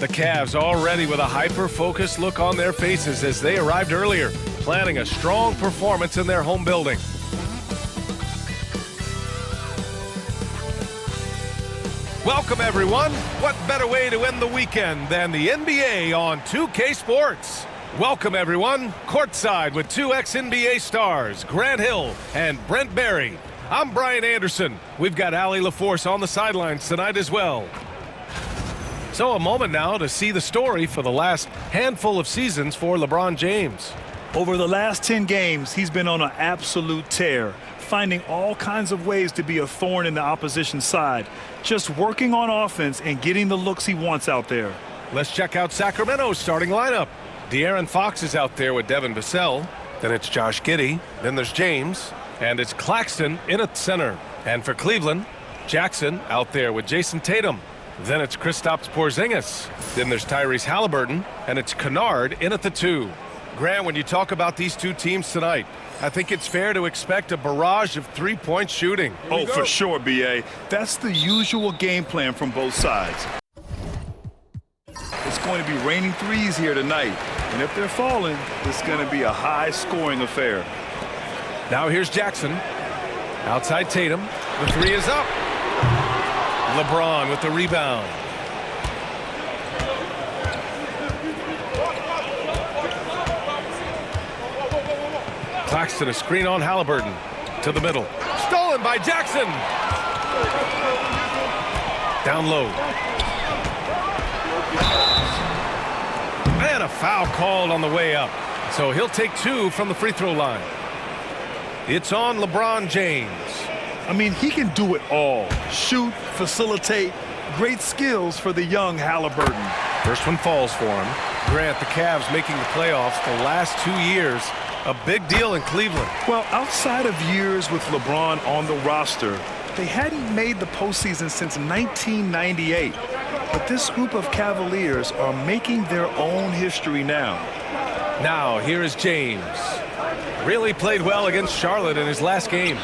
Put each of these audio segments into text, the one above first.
The Cavs already with a hyper-focused look on their faces as they arrived earlier, planning a strong performance in their home building. Welcome, everyone. What better way to end the weekend than the NBA on 2K Sports? Welcome, everyone. Courtside with two ex-NBA stars, Grant Hill and Brent Barry. I'm Brian Anderson. We've got Allie LaForce on the sidelines tonight as well. So a moment now to see the story for the last handful of seasons for LeBron James. Over the last 10 games, he's been on an absolute tear, finding all kinds of ways to be a thorn in the opposition's side, just working on offense and getting the looks he wants out there. Let's check out Sacramento's starting lineup. De'Aaron Fox is out there with Devin Vassell. Then it's Josh Giddey. Then there's James. And it's Claxton in at center. And for Cleveland, Jackson out there with Jason Tatum. Then it's Kristaps Porzingis. Then there's Tyrese Halliburton. And it's Kennard in at the 2. Grant, when you talk about these two teams tonight, I think it's fair to expect a barrage of three-point shooting. Oh, for sure, B.A. That's the usual game plan from both sides. It's going to be raining threes here tonight. And if they're falling, it's going to be a high-scoring affair. Now here's Jackson. Outside Tatum. The three is up. LeBron with the rebound. Claxton a screen on Halliburton. To the middle. Stolen by Jackson. Down low. And a foul called on the way up. So he'll take 2 from the free throw line. It's on LeBron James. I mean, he can do it all. Shoot, facilitate, great skills for the young Halliburton. First one falls for him. Grant, the Cavs making the playoffs the last 2 years. A big deal in Cleveland. Well, outside of years with LeBron on the roster, they hadn't made the postseason since 1998. But this group of Cavaliers are making their own history now. Now, here is James. Really played well against Charlotte in his last game.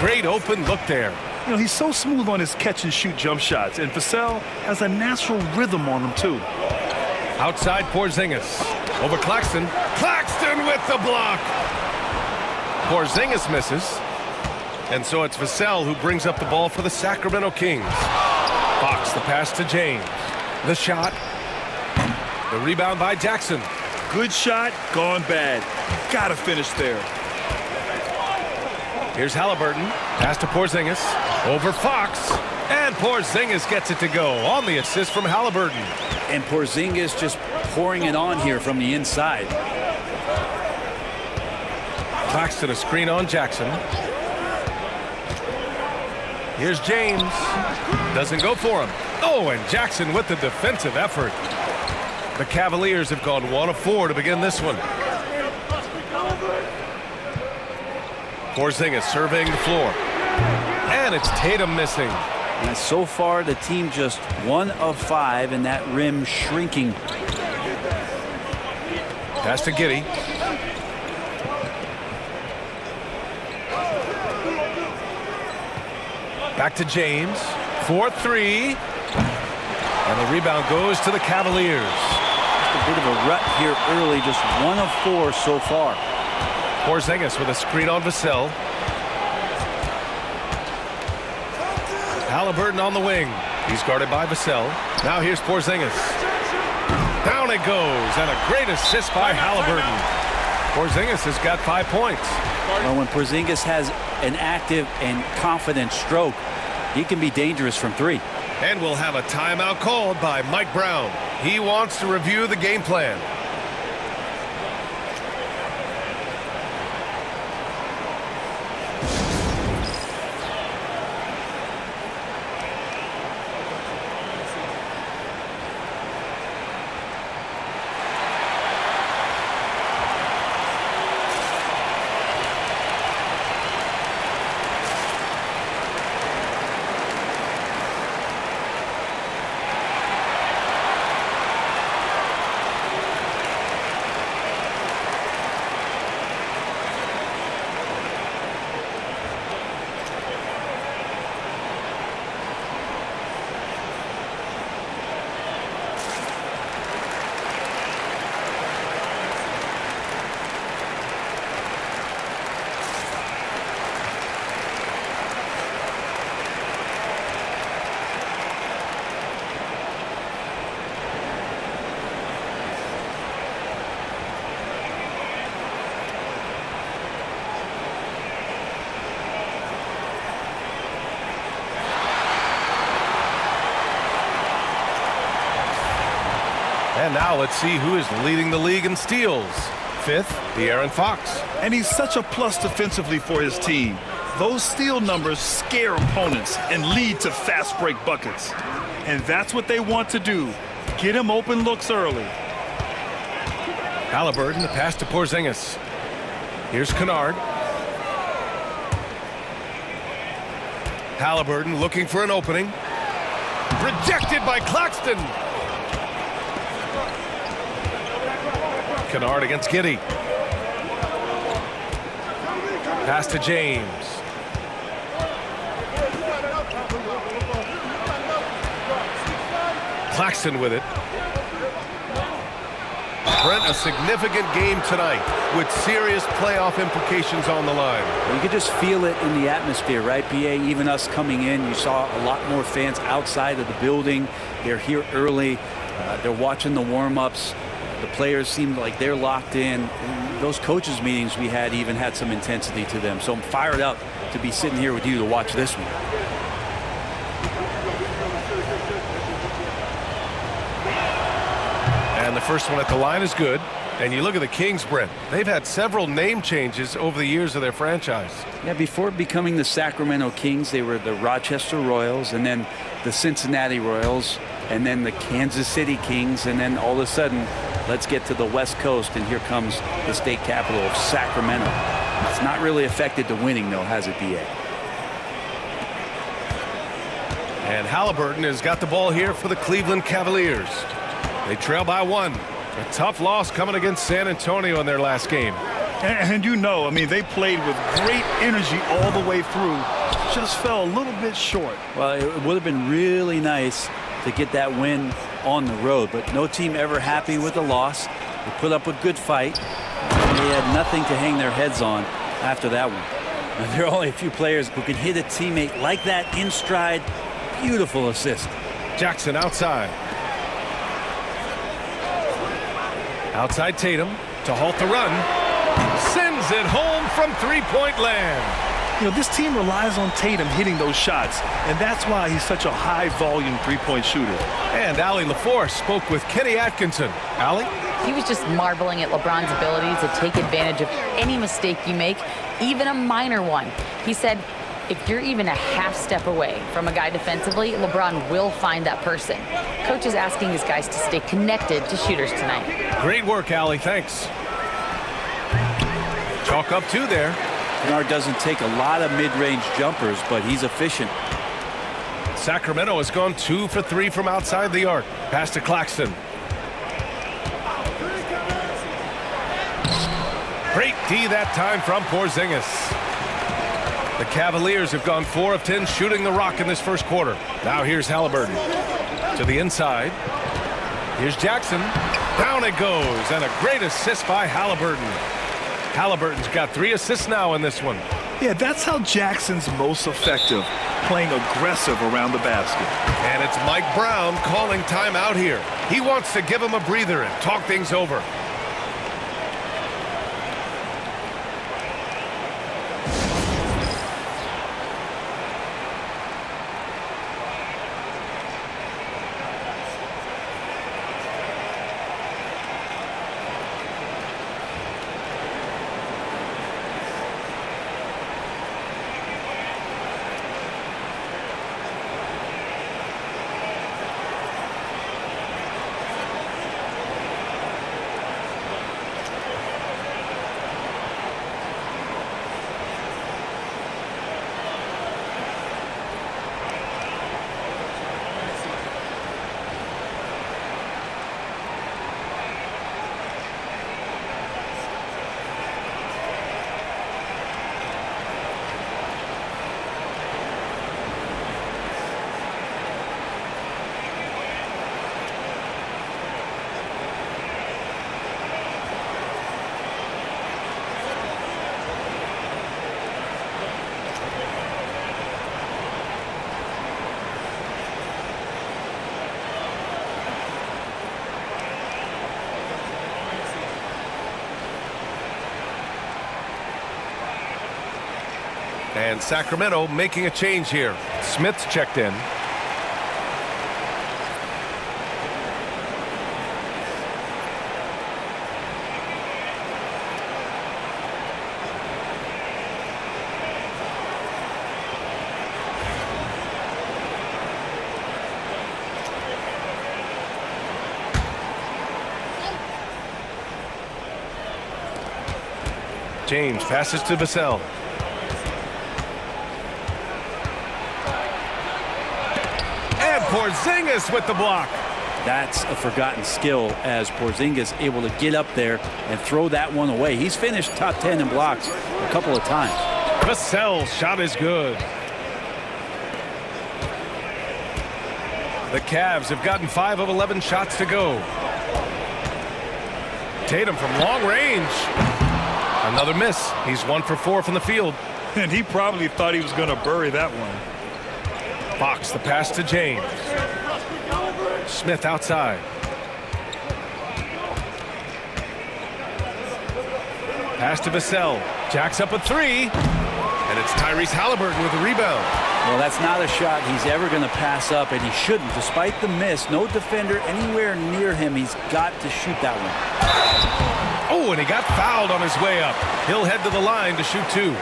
Great open look there. You know, he's so smooth on his catch-and-shoot jump shots, and Vassell has a natural rhythm on him, too. Outside Porzingis. Over Claxton. Claxton with the block. Porzingis misses. And so it's Vassell who brings up the ball for the Sacramento Kings. Fox the pass to James. The shot. The rebound by Jackson. Good shot, gone bad. Gotta finish there. Here's Halliburton. Pass to Porzingis. Over Fox. And Porzingis gets it to go on the assist from Halliburton. And Porzingis just pouring it on here from the inside. Claxton a screen on Jackson. Here's James. Doesn't go for him. Oh, and Jackson with the defensive effort. The Cavaliers have gone 1 of 4 to begin this one. Porzingis surveying the floor. And it's Tatum missing. And so far, the team just 1 of 5, and that rim shrinking. Pass to Giddey. Back to James. 4-3. And the rebound goes to the Cavaliers. Just a bit of a rut here early, just 1 of 4 so far. Porzingis with a screen on Vassell. Halliburton on the wing. He's guarded by Vassell. Now here's Porzingis. Down it goes, and a great assist by Halliburton. Porzingis has got 5 points. Well, when Porzingis has an active and confident stroke, he can be dangerous from 3. And we'll have a timeout called by Mike Brown. He wants to review the game plan. And now let's see who is leading the league in steals. 5th, De'Aaron Fox. And he's such a plus defensively for his team. Those steal numbers scare opponents and lead to fast break buckets. And that's what they want to do. Get him open looks early. Halliburton, the pass to Porzingis. Here's Kennard. Halliburton looking for an opening. Rejected by Claxton. Kennard against Giddey. Pass to James. Claxton with it. Brent, a significant game tonight with serious playoff implications on the line. You could just feel it in the atmosphere, right, PA? Even us coming in, you saw a lot more fans outside of the building. They're here early. They're watching the warm-ups. The players seem like they're locked in. And those coaches meetings we had even had some intensity to them. So I'm fired up to be sitting here with you to watch this one. And the first one at the line is good. And you look at the Kings, Brent. They've had several name changes over the years of their franchise. Yeah, before becoming the Sacramento Kings, they were the Rochester Royals, and then the Cincinnati Royals, and then the Kansas City Kings, and then all of a sudden, let's get to the West Coast, and here comes the state capital of Sacramento. It's not really affected the winning, though, has it, DA? And Halliburton has got the ball here for the Cleveland Cavaliers. They trail by 1. A tough loss coming against San Antonio in their last game. And you know, I mean, they played with great energy all the way through. Just fell a little bit short. Well, it would have been really nice to get that win on the road, but no team ever happy with a loss. They put up a good fight. And they had nothing to hang their heads on after that one. And there are only a few players who can hit a teammate like that in stride. Beautiful assist. Jackson outside. Outside Tatum to halt the run. Sends it home from three-point land. You know, this team relies on Tatum hitting those shots, and that's why he's such a high-volume three-point shooter. And Allie LaForce spoke with Kenny Atkinson. Allie? He was just marveling at LeBron's ability to take advantage of any mistake you make, even a minor one. He said, if you're even a half step away from a guy defensively, LeBron will find that person. Coach is asking his guys to stay connected to shooters tonight. Great work, Allie. Thanks. Chalk up 2 there. Kennard doesn't take a lot of mid-range jumpers, but he's efficient. Sacramento has gone 2 for 3 from outside the arc. Pass to Claxton. Great D that time from Porzingis. The Cavaliers have gone 4 of 10 shooting the rock in this first quarter. Now here's Halliburton to the inside. Here's Jackson. Down it goes, and a great assist by Halliburton. Halliburton's got 3 assists now in this one. Yeah, that's how Jackson's most effective, playing aggressive around the basket. And it's Mike Brown calling timeout here. He wants to give him a breather and talk things over. And Sacramento making a change here. Smith's checked in. James passes to Vassell. And Porzingis with the block. That's a forgotten skill, as Porzingis able to get up there and throw that one away. He's finished top 10 in blocks a couple of times. Vassell's shot is good. The Cavs have gotten 5 of 11 shots to go. Tatum from long range. Another miss. He's 1 for 4 from the field. And he probably thought he was going to bury that one. Fox the pass to James. Smith outside. Pass to Vassell. Jacks up a 3. And it's Tyrese Halliburton with the rebound. Well, that's not a shot he's ever going to pass up, and he shouldn't. Despite the miss, no defender anywhere near him. He's got to shoot that one. Oh, and he got fouled on his way up. He'll head to the line to shoot 2.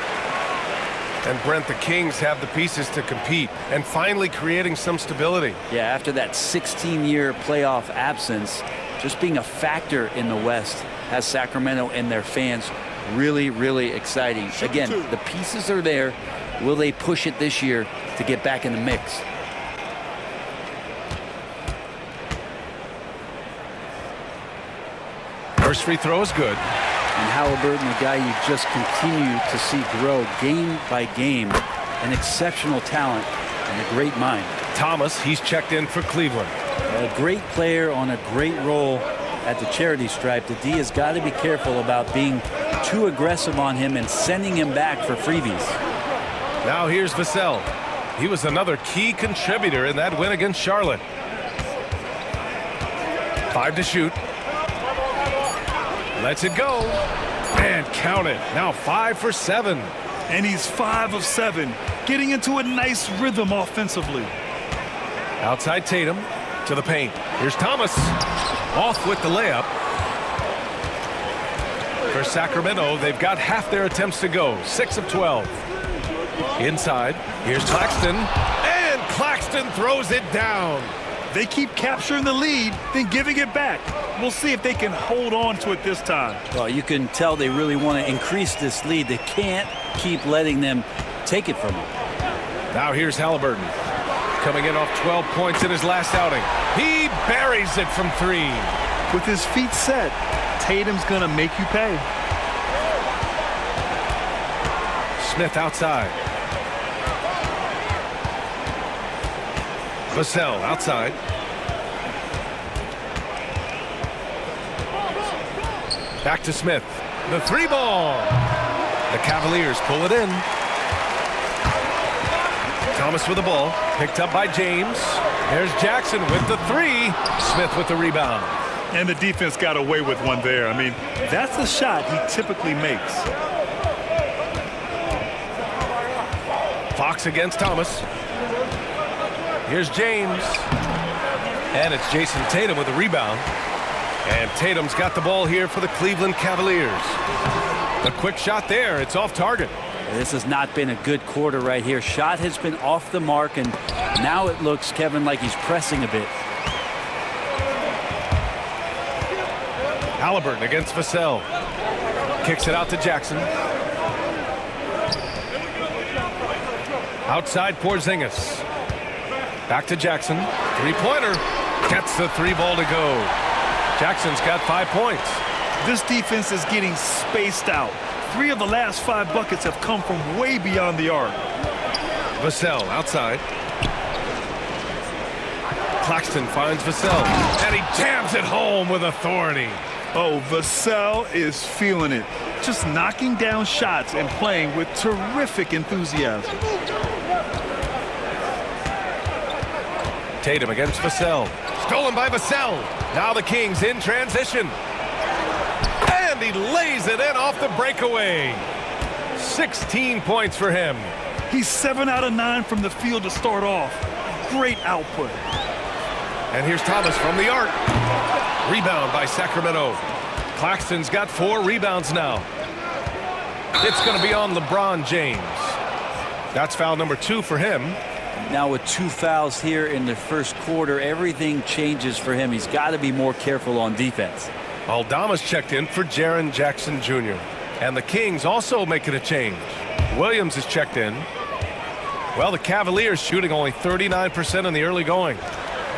And Brent, the Kings have the pieces to compete and finally creating some stability. Yeah, after that 16-year playoff absence, just being a factor in the West has Sacramento and their fans really, really exciting. Again, the pieces are there. Will they push it this year to get back in the mix? First free throw is good. And Halliburton, the guy you just continue to see grow game by game, an exceptional talent and a great mind. Thomas, he's checked in for Cleveland. A great player on a great role at the charity stripe. The D has got to be careful about being too aggressive on him and sending him back for freebies. Now here's Vassell. He was another key contributor in that win against Charlotte. 5 to shoot. Lets it go. And count it. Now 5 for 7. And he's 5 of 7, getting into a nice rhythm offensively. Outside Tatum to the paint. Here's Thomas. Off with the layup. For Sacramento, they've got half their attempts to go. 6 of 12. Inside. Here's Claxton. And Claxton throws it down. They keep capturing the lead, then giving it back. We'll see if they can hold on to it this time. Well, you can tell they really want to increase this lead. They can't keep letting them take it from them. Now here's Halliburton. Coming in off 12 points in his last outing. He buries it from 3. With his feet set, Tatum's going to make you pay. Smith outside. Vassell outside. Back to Smith. The 3 ball. The Cavaliers pull it in. Thomas with the ball. Picked up by James. There's Jackson with the 3. Smith with the rebound. And the defense got away with one there. I mean, that's a shot he typically makes. Fox against Thomas. Here's James. And it's Jason Tatum with the rebound. And Tatum's got the ball here for the Cleveland Cavaliers. A quick shot there. It's off target. This has not been a good quarter right here. Shot has been off the mark, and now it looks, Kevin, like he's pressing a bit. Halliburton against Vassell. Kicks it out to Jackson. Outside Porzingis. Back to Jackson. 3-pointer. Gets the 3 ball to go. Jackson's got 5 points. This defense is getting spaced out. 3 of the last 5 buckets have come from way beyond the arc. Vassell outside. Claxton finds Vassell. And he jams it home with authority. Oh, Vassell is feeling it. Just knocking down shots and playing with terrific enthusiasm. Tatum against Vassell. Stolen by Vassell. Now the Kings in transition. And he lays it in off the breakaway. 16 points for him. He's 7 out of 9 from the field to start off. Great output. And here's Thomas from the arc. Rebound by Sacramento. Claxton's got 4 rebounds now. It's going to be on LeBron James. That's foul number 2 for him. Now with 2 fouls here in the first quarter, everything changes for him. He's got to be more careful on defense. Aldama's checked in for Jaren Jackson Jr. And the Kings also making a change. Williams is checked in. Well, the Cavaliers shooting only 39% in the early going.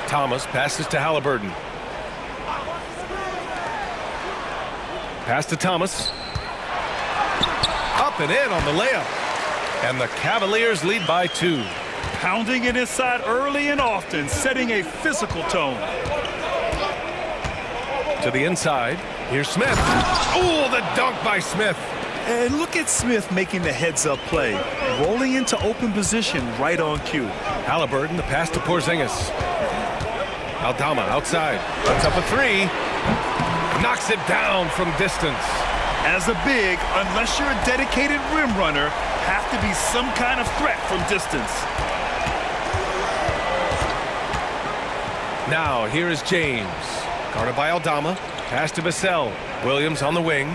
Thomas passes to Halliburton. Pass to Thomas. Up and in on the layup. And the Cavaliers lead by 2. Pounding it inside early and often, setting a physical tone. To the inside. Here's Smith. Oh, the dunk by Smith. And look at Smith making the heads-up play, rolling into open position right on cue. Halliburton, the pass to Porzingis. Aldama outside. Puts up a 3. Knocks it down from distance. As a big, unless you're a dedicated rim runner, have to be some kind of threat from distance. Now, here is James. Guarded by Aldama. Pass to Vassell. Williams on the wing.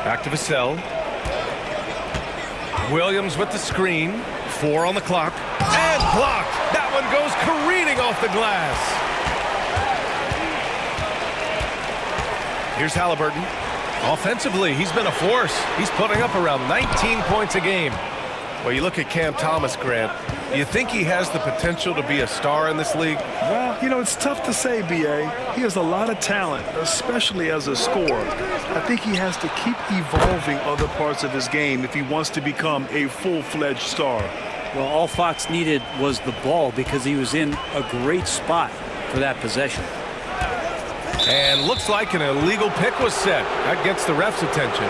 Back to Vassell. Williams with the screen. 4 on the clock. And blocked. That one goes careening off the glass. Here's Halliburton. Offensively, he's been a force. He's putting up around 19 points a game. Well, you look at Cam Thomas, Grant. You think he has the potential to be a star in this league? Well, you know, it's tough to say, B.A. He has a lot of talent, especially as a scorer. I think he has to keep evolving other parts of his game if he wants to become a full-fledged star. Well, all Fox needed was the ball because he was in a great spot for that possession. And looks like an illegal pick was set. That gets the ref's attention.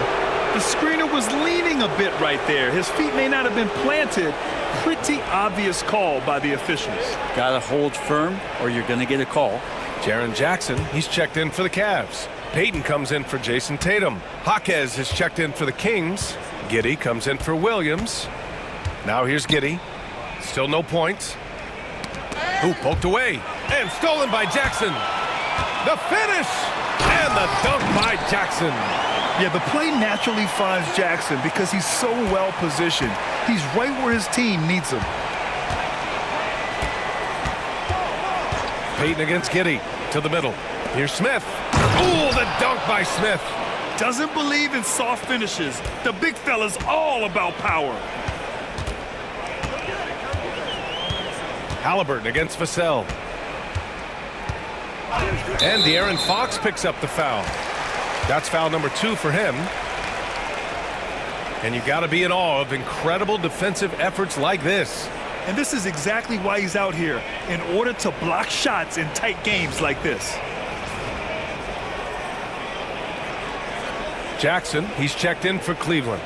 The screener was leaning a bit right there. His feet may not have been planted. Pretty obvious call by the officials. Got to hold firm or you're going to get a call. Jaren Jackson, he's checked in for the Cavs. Payton comes in for Jason Tatum. Jaquez is checked in for the Kings. Giddey comes in for Williams. Now here's Giddey. Still no points. Ooh, poked away. And stolen by Jackson. The finish! And the dunk by Jackson. Yeah, the play naturally finds Jackson because he's so well positioned. He's right where his team needs him. Payton against Giddey to the middle. Here's Smith. Ooh, the dunk by Smith. Doesn't believe in soft finishes. The big fella's all about power. Halliburton against Vassell. And De'Aaron Fox picks up the foul. That's foul number 2 for him. And you got to be in awe of incredible defensive efforts like this. And this is exactly why he's out here, in order to block shots in tight games like this. Jackson, he's checked in for Cleveland.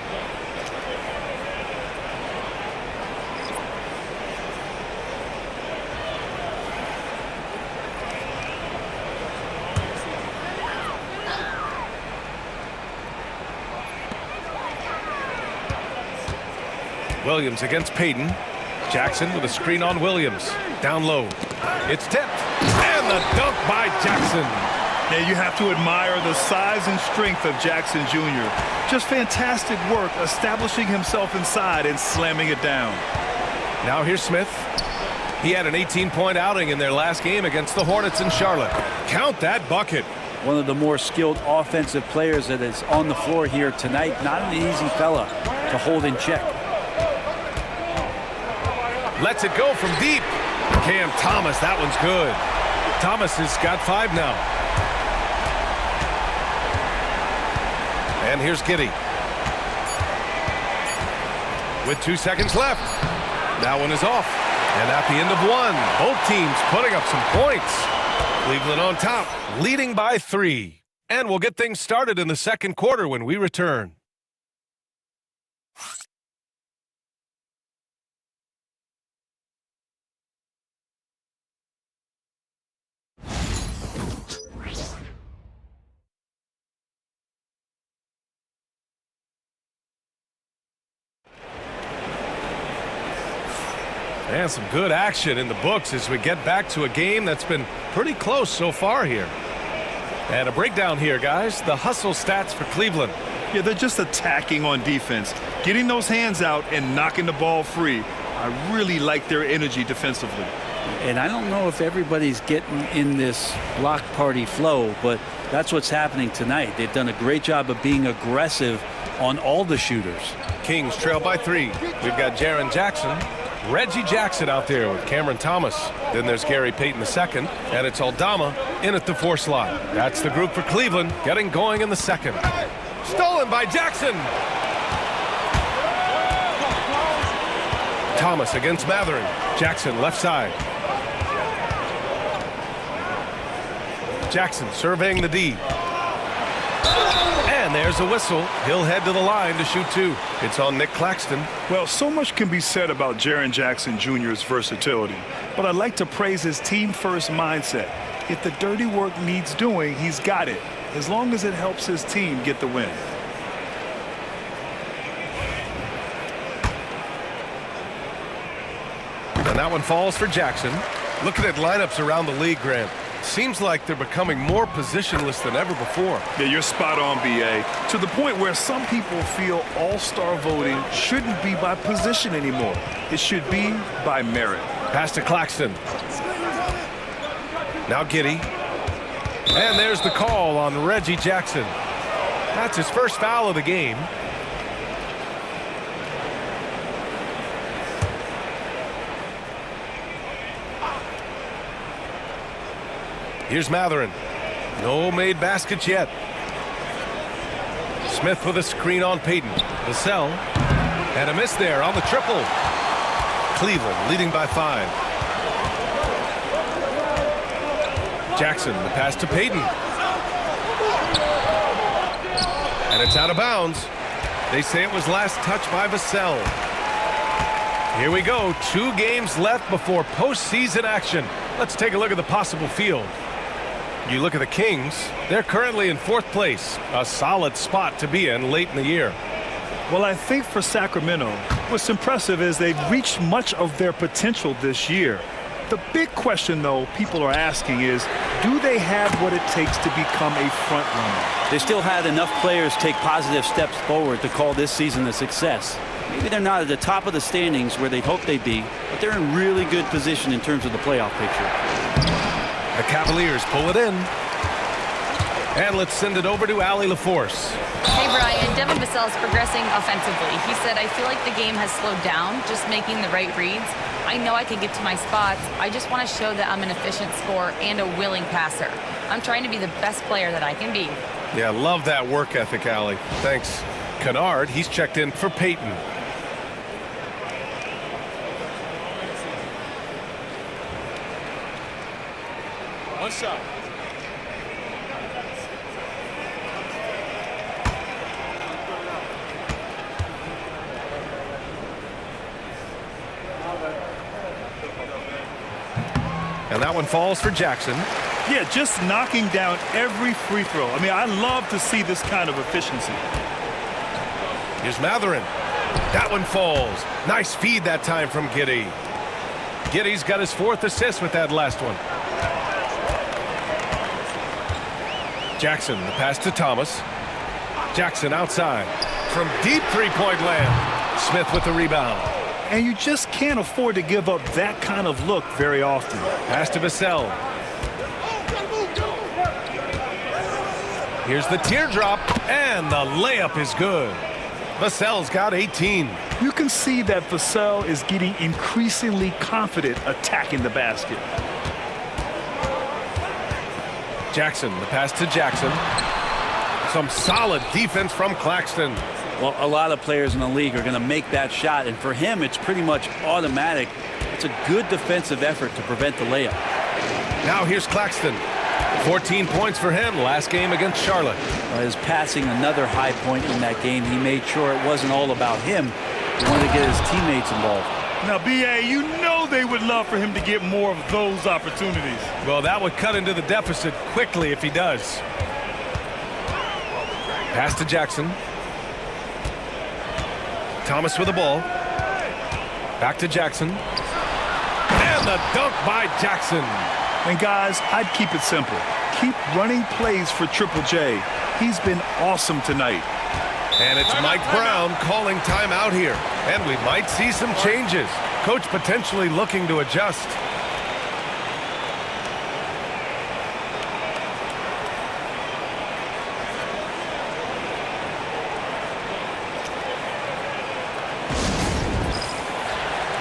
Williams against Payton. Jackson with a screen on Williams. Down low. It's tipped. And the dunk by Jackson. Yeah, you have to admire the size and strength of Jackson Jr. Just fantastic work establishing himself inside and slamming it down. Now here's Smith. He had an 18-point outing in their last game against the Hornets in Charlotte. Count that bucket. One of the more skilled offensive players that is on the floor here tonight. Not an easy fella to hold in check. Lets it go from deep. Cam Thomas, that one's good. Thomas has got 5 now. And here's Giddey. With 2 seconds left. That one is off. And at the end of 1, both teams putting up some points. Cleveland on top, leading by 3. And we'll get things started in the second quarter when we return. And some good action in the books as we get back to a game that's been pretty close so far here. And a breakdown here, guys. The hustle stats for Cleveland. Yeah, they're just attacking on defense, getting those hands out and knocking the ball free. I really like their energy defensively. And I don't know if everybody's getting in this block party flow, but That's what's happening tonight. They've done a great job of being aggressive on all the shooters. Kings trail by 3. We've got Jaren Jackson, Reggie Jackson out there with Cameron Thomas. Then there's Gary Payton II, and it's Aldama in at the 4 slot. That's the group for Cleveland getting going in the second. Stolen by Jackson. Thomas against Matherin. Jackson left side. Jackson surveying the D. And there's a whistle. He'll head to the line to shoot 2. It's on Nick Claxton. Well, so much can be said about Jaren Jackson Jr.'s versatility, but I'd like to praise his team-first mindset. If the dirty work needs doing, he's got it, as long as it helps his team get the win. And that one falls for Jackson. Looking at lineups around the league, Grant, seems like they're becoming more positionless than ever before. Yeah, you're spot on, B.A. To the point where some people feel all-star voting shouldn't be by position anymore. It should be by merit. Pass to Claxton. Now Giddey. And there's the call on Reggie Jackson. That's his first foul of the game. Here's Matherin. No made baskets yet. Smith with a screen on Payton. Vassell. And a miss there on the triple. Cleveland leading by 5. Jackson, the pass to Payton. And it's out of bounds. They say it was last touched by Vassell. Here we go. 2 games left before postseason action. Let's take a look at the possible field. You look at the Kings, they're currently in 4th place, a solid spot to be in late in the year. Well, I think for Sacramento, what's impressive is they've reached much of their potential this year. The big question, though, people are asking is, do they have what it takes to become a front runner? They still had enough players take positive steps forward to call this season a success. Maybe they're not at the top of the standings where they'd hope they'd be, but they're in really good position in terms of the playoff picture. The Cavaliers pull it in. And let's send it over to Allie LaForce. Hey, Brian. Devin Vassell is progressing offensively. He said, I feel like the game has slowed down, just making the right reads. I know I can get to my spots. I just want to show that I'm an efficient scorer and a willing passer. I'm trying to be the best player that I can be. Yeah, love that work ethic, Allie. Thanks. Kennard, he's checked in for Payton. What's up? And that one falls for Jackson. Yeah, just knocking down every free throw. I mean, I love to see this kind of efficiency. Here's Matherin. That one falls. Nice feed that time from Giddey. Giddey's got his 4th assist with that last one. Jackson, the pass to Thomas. Jackson outside. From deep three-point land. Smith with the rebound. And you just can't afford to give up that kind of look very often. Pass to Vassell. Here's the teardrop, and the layup is good. Vassell's got 18. You can see that Vassell is getting increasingly confident attacking the basket. Jackson, the pass to Jackson. Some solid defense from Claxton. Well, a lot of players in the league are going to make that shot, and for him, it's pretty much automatic. It's a good defensive effort to prevent the layup. Now here's Claxton. 14 points for him last game against Charlotte. His passing, another high point in that game. He made sure it wasn't all about him. He wanted to get his teammates involved. Now, B.A., you know they would love for him to get more of those opportunities. Well, that would cut into the deficit quickly if he does. Pass to Jackson. Thomas with the ball. Back to Jackson. And the dunk by Jackson. And guys, I'd keep it simple. Keep running plays for Triple J. He's been awesome tonight. And it's Mike Brown calling timeout here. And we might see some changes. Coach potentially looking to adjust.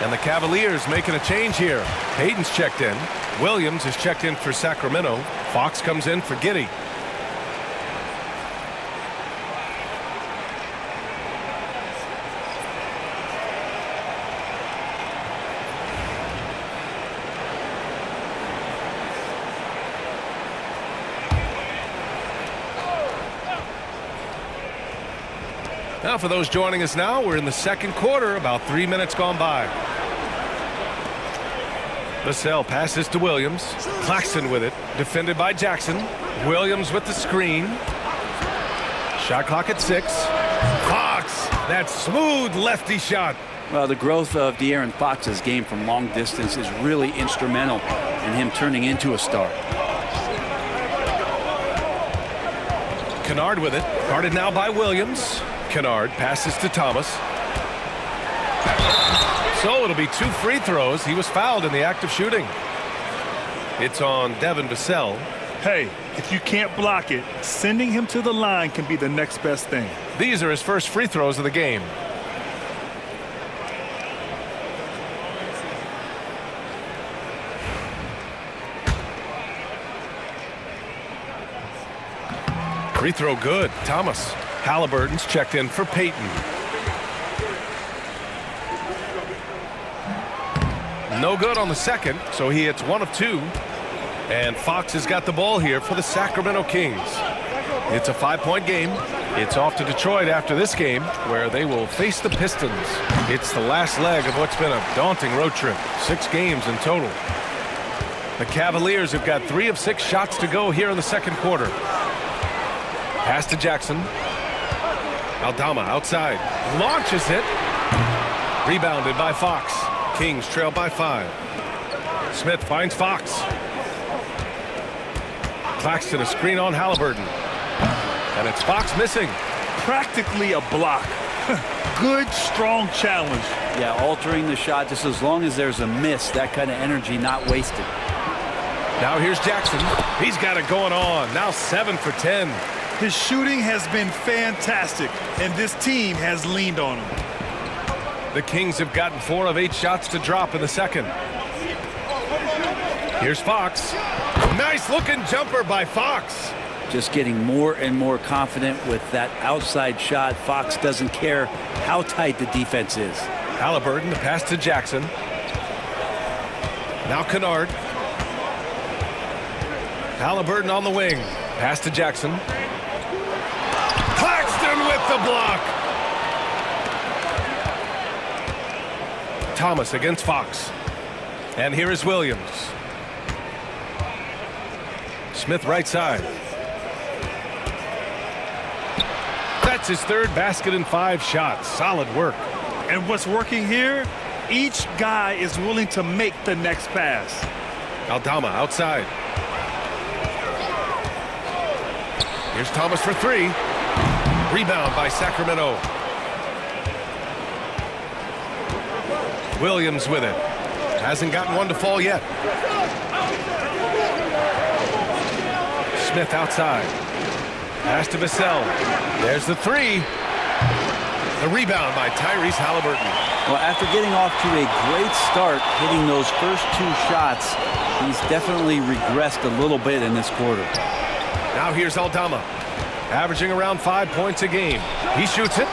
And the Cavaliers making a change here. Hayden's checked in. Williams is checked in for Sacramento. Fox comes in for Giddey. Now for those joining us now, we're in the second quarter, about 3 minutes gone by. Vassell passes to Williams. Claxton with it, defended by Jackson. Williams with the screen. Shot clock at 6. Fox, that smooth lefty shot. Well, the growth of De'Aaron Fox's game from long distance is really instrumental in him turning into a star. Kennard with it, guarded now by Williams. Kennard passes to Thomas. So it'll be 2 free throws. He was fouled in the act of shooting. It's on Devin Vassell. Hey, if you can't block it, sending him to the line can be the next best thing. These are his first free throws of the game. Free throw good. Thomas. Halliburton's checked in for Payton. No good on the second, so he hits 1 of 2. And Fox has got the ball here for the Sacramento Kings. It's a 5-point game. It's off to Detroit after this game, where they will face the Pistons. It's the last leg of what's been a daunting road trip. 6 games in total. The Cavaliers have got 3 of 6 shots to go here in the second quarter. Pass to Jackson. Aldama outside. Launches it. Rebounded by Fox. Kings trail by 5. Smith finds Fox. Claxton a screen on Halliburton. And it's Fox missing. Practically a block. Good, strong challenge. Yeah, altering the shot just as long as there's a miss. That kind of energy not wasted. Now here's Jackson. He's got it going on. Now 7 for 10. His shooting has been fantastic, and this team has leaned on him. The Kings have gotten 4 of 8 shots to drop in the second. Here's Fox. Nice looking jumper by Fox. Just getting more and more confident with that outside shot. Fox doesn't care how tight the defense is. Halliburton, the pass to Jackson. Now Kennard. Halliburton on the wing. Pass to Jackson. Claxton with the block. Thomas against Fox. And here is Williams. Smith right side. That's his 3rd basket in 5 shots. Solid work. And what's working here, each guy is willing to make the next pass. Aldama outside. Here's Thomas for 3. Rebound by Sacramento. Williams with it. Hasn't gotten one to fall yet. Smith outside. Pass to Vassell. There's the 3. The rebound by Tyrese Halliburton. Well, after getting off to a great start, hitting those first 2 shots, he's definitely regressed a little bit in this quarter. Now here's Aldama, averaging around 5 points a game. He shoots it.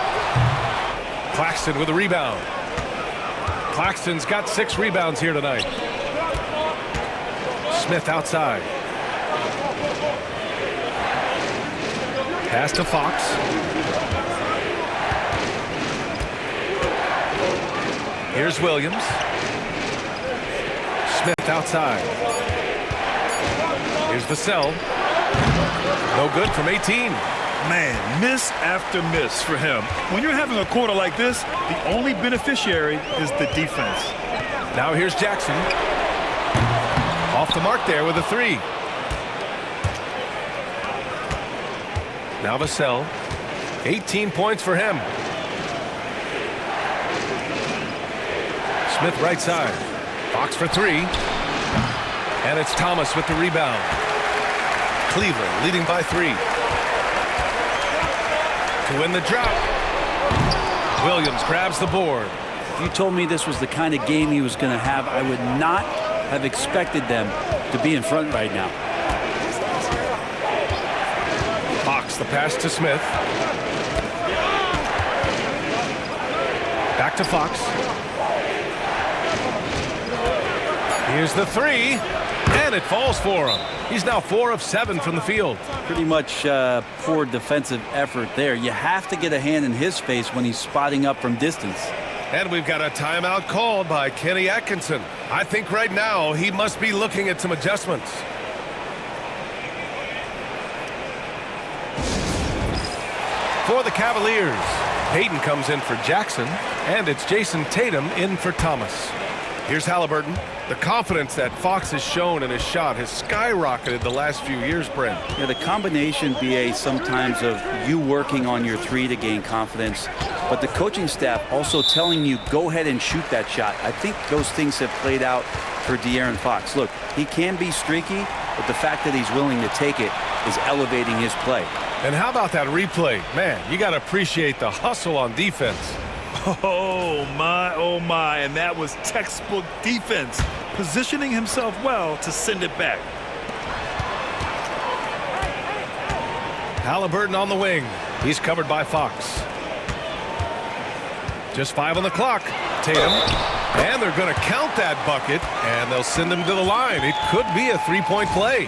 Claxton with a rebound. Claxton's got 6 rebounds here tonight. Smith outside. Pass to Fox. Here's Williams. Smith outside. Here's Vassell. No good from 18. Man, miss after miss for him. When you're having a quarter like this, the only beneficiary is the defense. Now here's Jackson. Off the mark there with a 3. Now Vassell. 18 points for him. Smith right side. Fox for 3. And it's Thomas with the rebound. Cleveland leading by 3. To win the drop. Williams grabs the board. If you told me this was the kind of game he was going to have, I would not have expected them to be in front right now. Fox, the pass to Smith. Back to Fox. Here's the three, and it falls for him. He's now 4 of 7 from the field. Pretty much poor defensive effort there. You have to get a hand in his face when he's spotting up from distance. And we've got a timeout called by Kenny Atkinson. I think right now he must be looking at some adjustments. For the Cavaliers, Payton comes in for Jackson, and it's Jason Tatum in for Thomas. Here's Halliburton. The confidence that Fox has shown in his shot has skyrocketed the last few years, Brent. Yeah, the combination, BA, sometimes of you working on your three to gain confidence, but the coaching staff also telling you go ahead and shoot that shot. I think those things have played out for De'Aaron Fox. Look, he can be streaky, but the fact that he's willing to take it is elevating his play. And how about that replay? Man, you got to appreciate the hustle on defense. Oh my, and that was textbook defense, positioning himself well to send it back. Halliburton on the wing. He's covered by Fox. Just 5 on the clock. Tatum. And they're going to count that bucket, and they'll send him to the line. It could be a three-point play.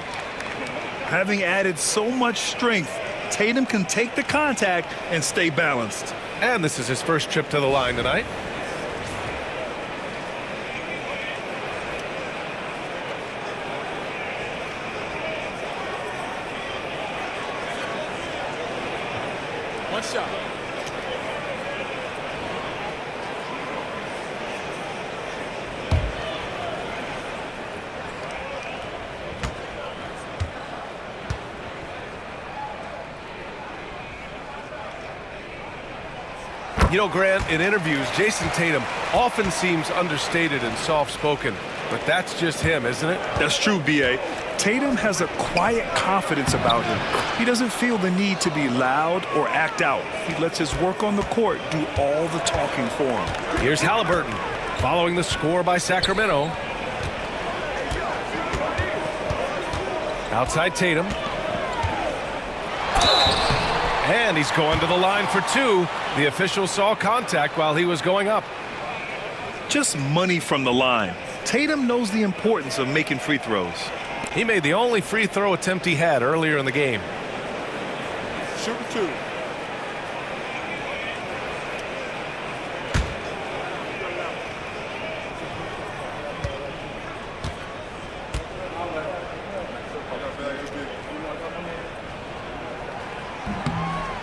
Having added so much strength, Tatum can take the contact and stay balanced. And this is his first trip to the line tonight. One shot. You know, Grant, in interviews, Jason Tatum often seems understated and soft-spoken, but that's just him, isn't it? That's true, B.A. Tatum has a quiet confidence about him. He doesn't feel the need to be loud or act out. He lets his work on the court do all the talking for him. Here's Halliburton, following the score by Sacramento. Outside Tatum. And he's going to the line for 2. The official saw contact while he was going up. Just money from the line. Tatum knows the importance of making free throws. He made the only free throw attempt he had earlier in the game. Shoot 2.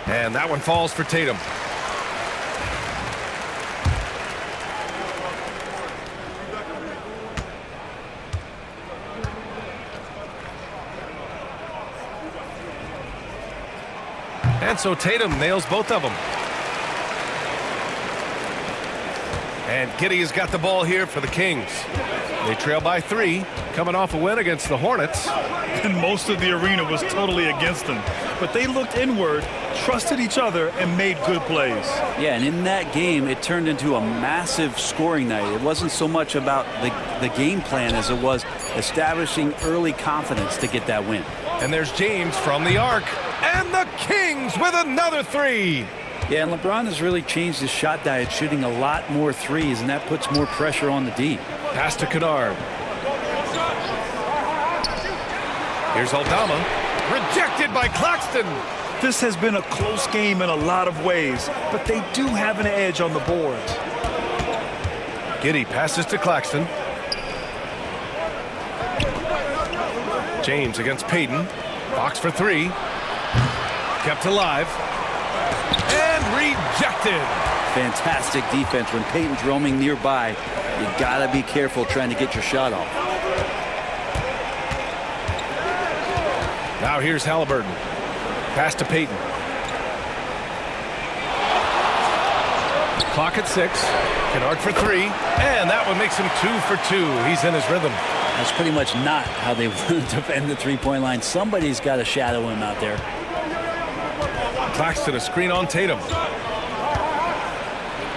And that one falls for Tatum. And so Tatum nails both of them. And Giddey has got the ball here for the Kings. They trail by 3, coming off a win against the Hornets. And most of the arena was totally against them. But they looked inward, trusted each other, and made good plays. Yeah, and in that game, it turned into a massive scoring night. It wasn't so much about the game plan as it was establishing early confidence to get that win. And there's James from the arc. And the Kings with another 3. Yeah, and LeBron has really changed his shot diet, shooting a lot more threes, and that puts more pressure on the D. Pass to Kennard. Here's Aldama. Rejected by Claxton. This has been a close game in a lot of ways, but they do have an edge on the boards. Giddey passes to Claxton. James against Payton. Fox for 3. Kept alive. And rejected. Fantastic defense. When Payton's roaming nearby, you gotta be careful trying to get your shot off. Now here's Halliburton. Pass to Payton. Clock at 6. Kennard for 3. And that one makes him 2 for 2. He's in his rhythm. That's pretty much not how they want to defend the three-point line. Somebody's got to shadow him out there. Claxton a screen on Tatum.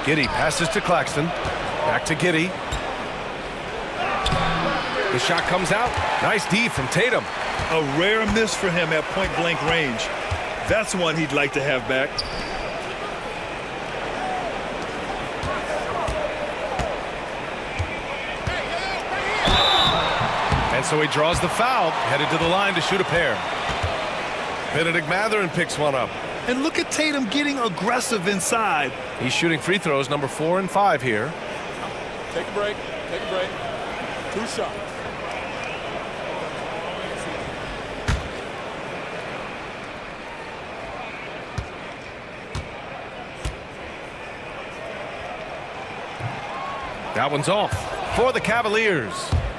Giddey passes to Claxton. Back to Giddey. The shot comes out. Nice D from Tatum. A rare miss for him at point-blank range. That's one he'd like to have back. And so he draws the foul, headed to the line to shoot a pair. Benedict Mathurin picks one up. And look at Tatum getting aggressive inside. He's shooting free throws number 4 and 5 here. Take a break. Take a break. 2 shots. That one's off for the Cavaliers.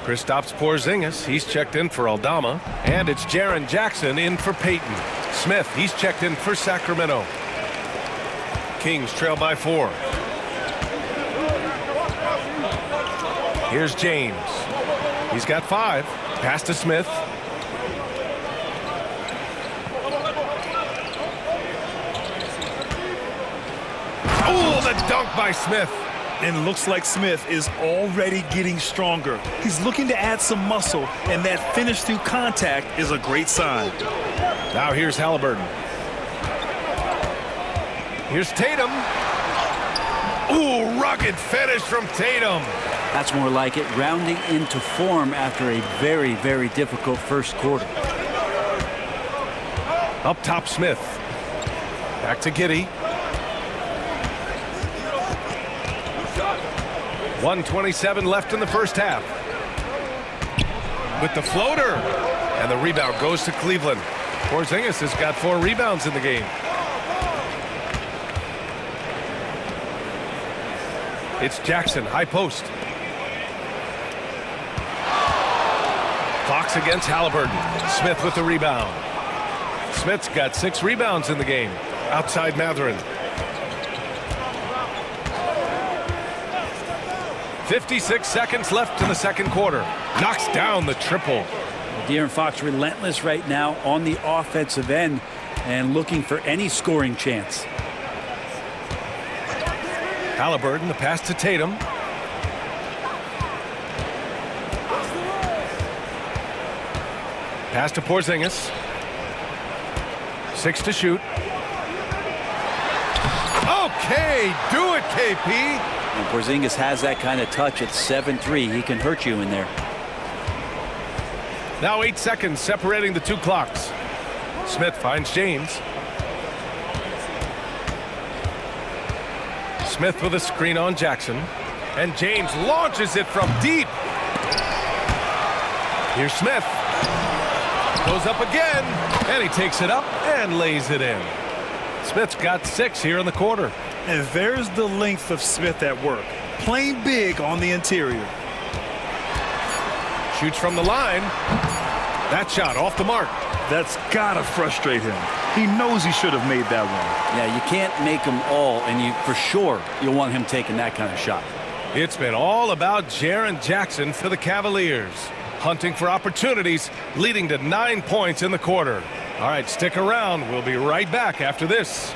Kristaps Porzingis, he's checked in for Aldama. And it's Jaren Jackson in for Peyton. Smith, he's checked in for Sacramento. Kings trail by 4. Here's James. He's got 5. Pass to Smith. Oh, the dunk by Smith. And looks like Smith is already getting stronger. He's looking to add some muscle, and that finish through contact is a great sign. Now here's Halliburton. Here's Tatum. Ooh, rugged finish from Tatum. That's more like it, rounding into form after a very, very difficult first quarter. Up top, Smith. Back to Giddey. 1:27 left in the first half. With the floater. And the rebound goes to Cleveland. Porzingis has got 4 rebounds in the game. It's Jackson, high post. Fox against Halliburton. Smith with the rebound. Smith's got 6 rebounds in the game. Outside Mathurin. 56 seconds left in the second quarter. Knocks down the triple. De'Aaron Fox relentless right now on the offensive end and looking for any scoring chance. Halliburton, the pass to Tatum. Pass to Porzingis. 6 to shoot. Okay, do it, KP. And Porzingis has that kind of touch at 7-3. He can hurt you in there. Now 8 seconds separating the 2 clocks. Smith finds James. Smith with a screen on Jackson. And James launches it from deep. Here's Smith. Goes up again. And he takes it up and lays it in. Smith's got 6 here in the quarter. And there's the length of Smith at work. Playing big on the interior. Shoots from the line. That shot off the mark. That's gotta frustrate him. He knows he should have made that one. Yeah, you can't make them all, and you for sure you'll want him taking that kind of shot. It's been all about Jaren Jackson for the Cavaliers. Hunting for opportunities, leading to 9 points in the quarter. All right, stick around. We'll be right back after this.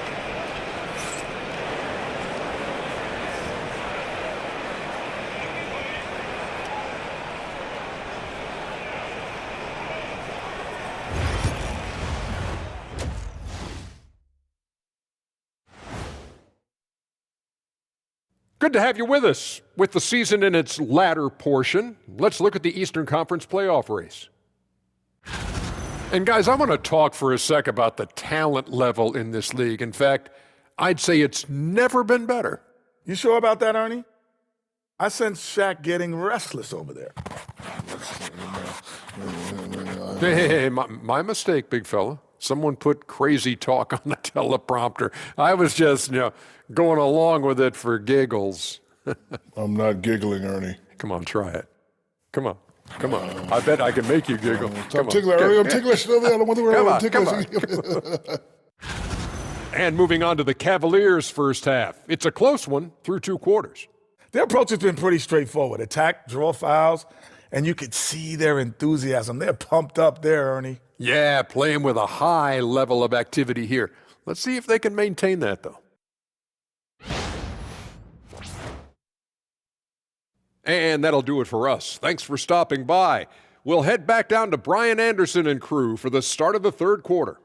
Good to have you with us. With the season in its latter portion, let's look at the Eastern Conference playoff race. And guys, I want to talk for a sec about the talent level in this league. In fact, I'd say it's never been better. You sure about that, Ernie? I sense Shaq getting restless over there. Hey, my mistake, big fella. Someone put crazy talk on the teleprompter. I was just, going along with it for giggles. I'm not giggling, Ernie. Come on, try it. Come on. I bet I can make you giggle. I'm ticklish, Ernie. I'm ticklish. I don't want to worry. I'm ticklish. And moving on to the Cavaliers' first half. It's a close one through 2 quarters. Their approach has been pretty straightforward. Attack, draw fouls, and you could see their enthusiasm. They're pumped up there, Ernie. Yeah, playing with a high level of activity here. Let's see if they can maintain that, though. And that'll do it for us. Thanks for stopping by. We'll head back down to Brian Anderson and crew for the start of the third quarter.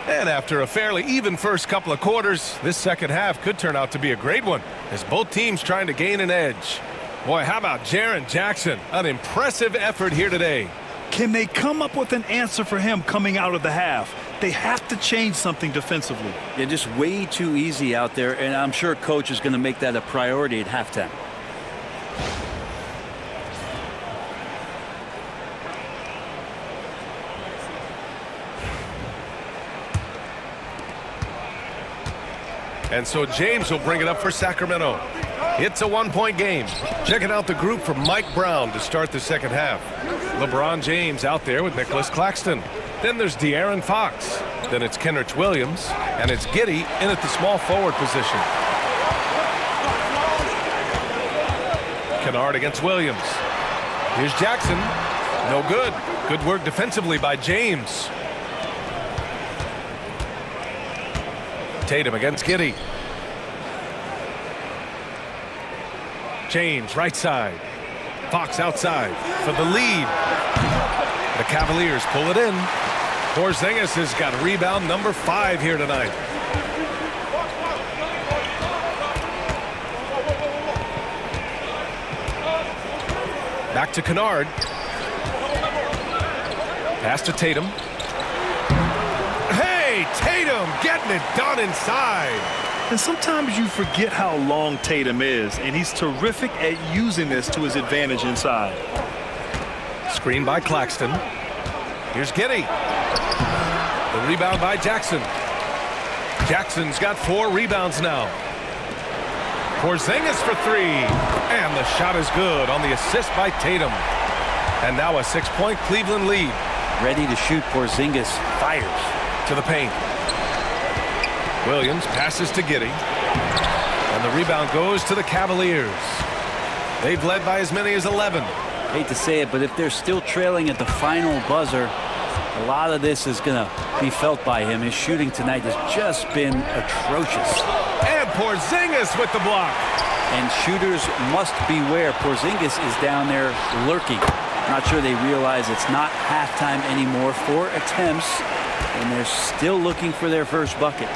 And after a fairly even first couple of quarters, this second half could turn out to be a great one as both teams trying to gain an edge. Boy, how about Jaren Jackson? An impressive effort here today. Can they come up with an answer for him coming out of the half? They have to change something defensively. They're just way too easy out there, and I'm sure coach is going to make that a priority at halftime. And so James will bring it up for Sacramento. It's a one-point game. Checking out the group from Mike Brown to start the second half. LeBron James out there with Nicholas Claxton. Then there's De'Aaron Fox. Then it's Kenrich Williams. And it's Giddey in at the small forward position. Kennard against Williams. Here's Jackson. No good. Good work defensively by James. Tatum against Giddey. James right side. Fox outside for the lead. The Cavaliers pull it in. Porzingis has got rebound number 5 here tonight. Back to Kennard. Pass to Tatum. Hey, Tatum getting it done inside. And sometimes you forget how long Tatum is, and he's terrific at using this to his advantage inside. Screen by Claxton. Here's Giddey. The rebound by Jackson. Jackson's got 4 rebounds now. Porzingis for 3. And the shot is good on the assist by Tatum. And now a 6-point Cleveland lead. Ready to shoot. Porzingis fires to the paint. Williams passes to Giddey. And the rebound goes to the Cavaliers. They've led by as many as 11. Hate to say it, but if they're still trailing at the final buzzer, a lot of this is going to be felt by him. His shooting tonight has just been atrocious. And Porzingis with the block. And shooters must beware. Porzingis is down there lurking. Not sure they realize it's not halftime anymore. 4 attempts, and they're still looking for their first bucket.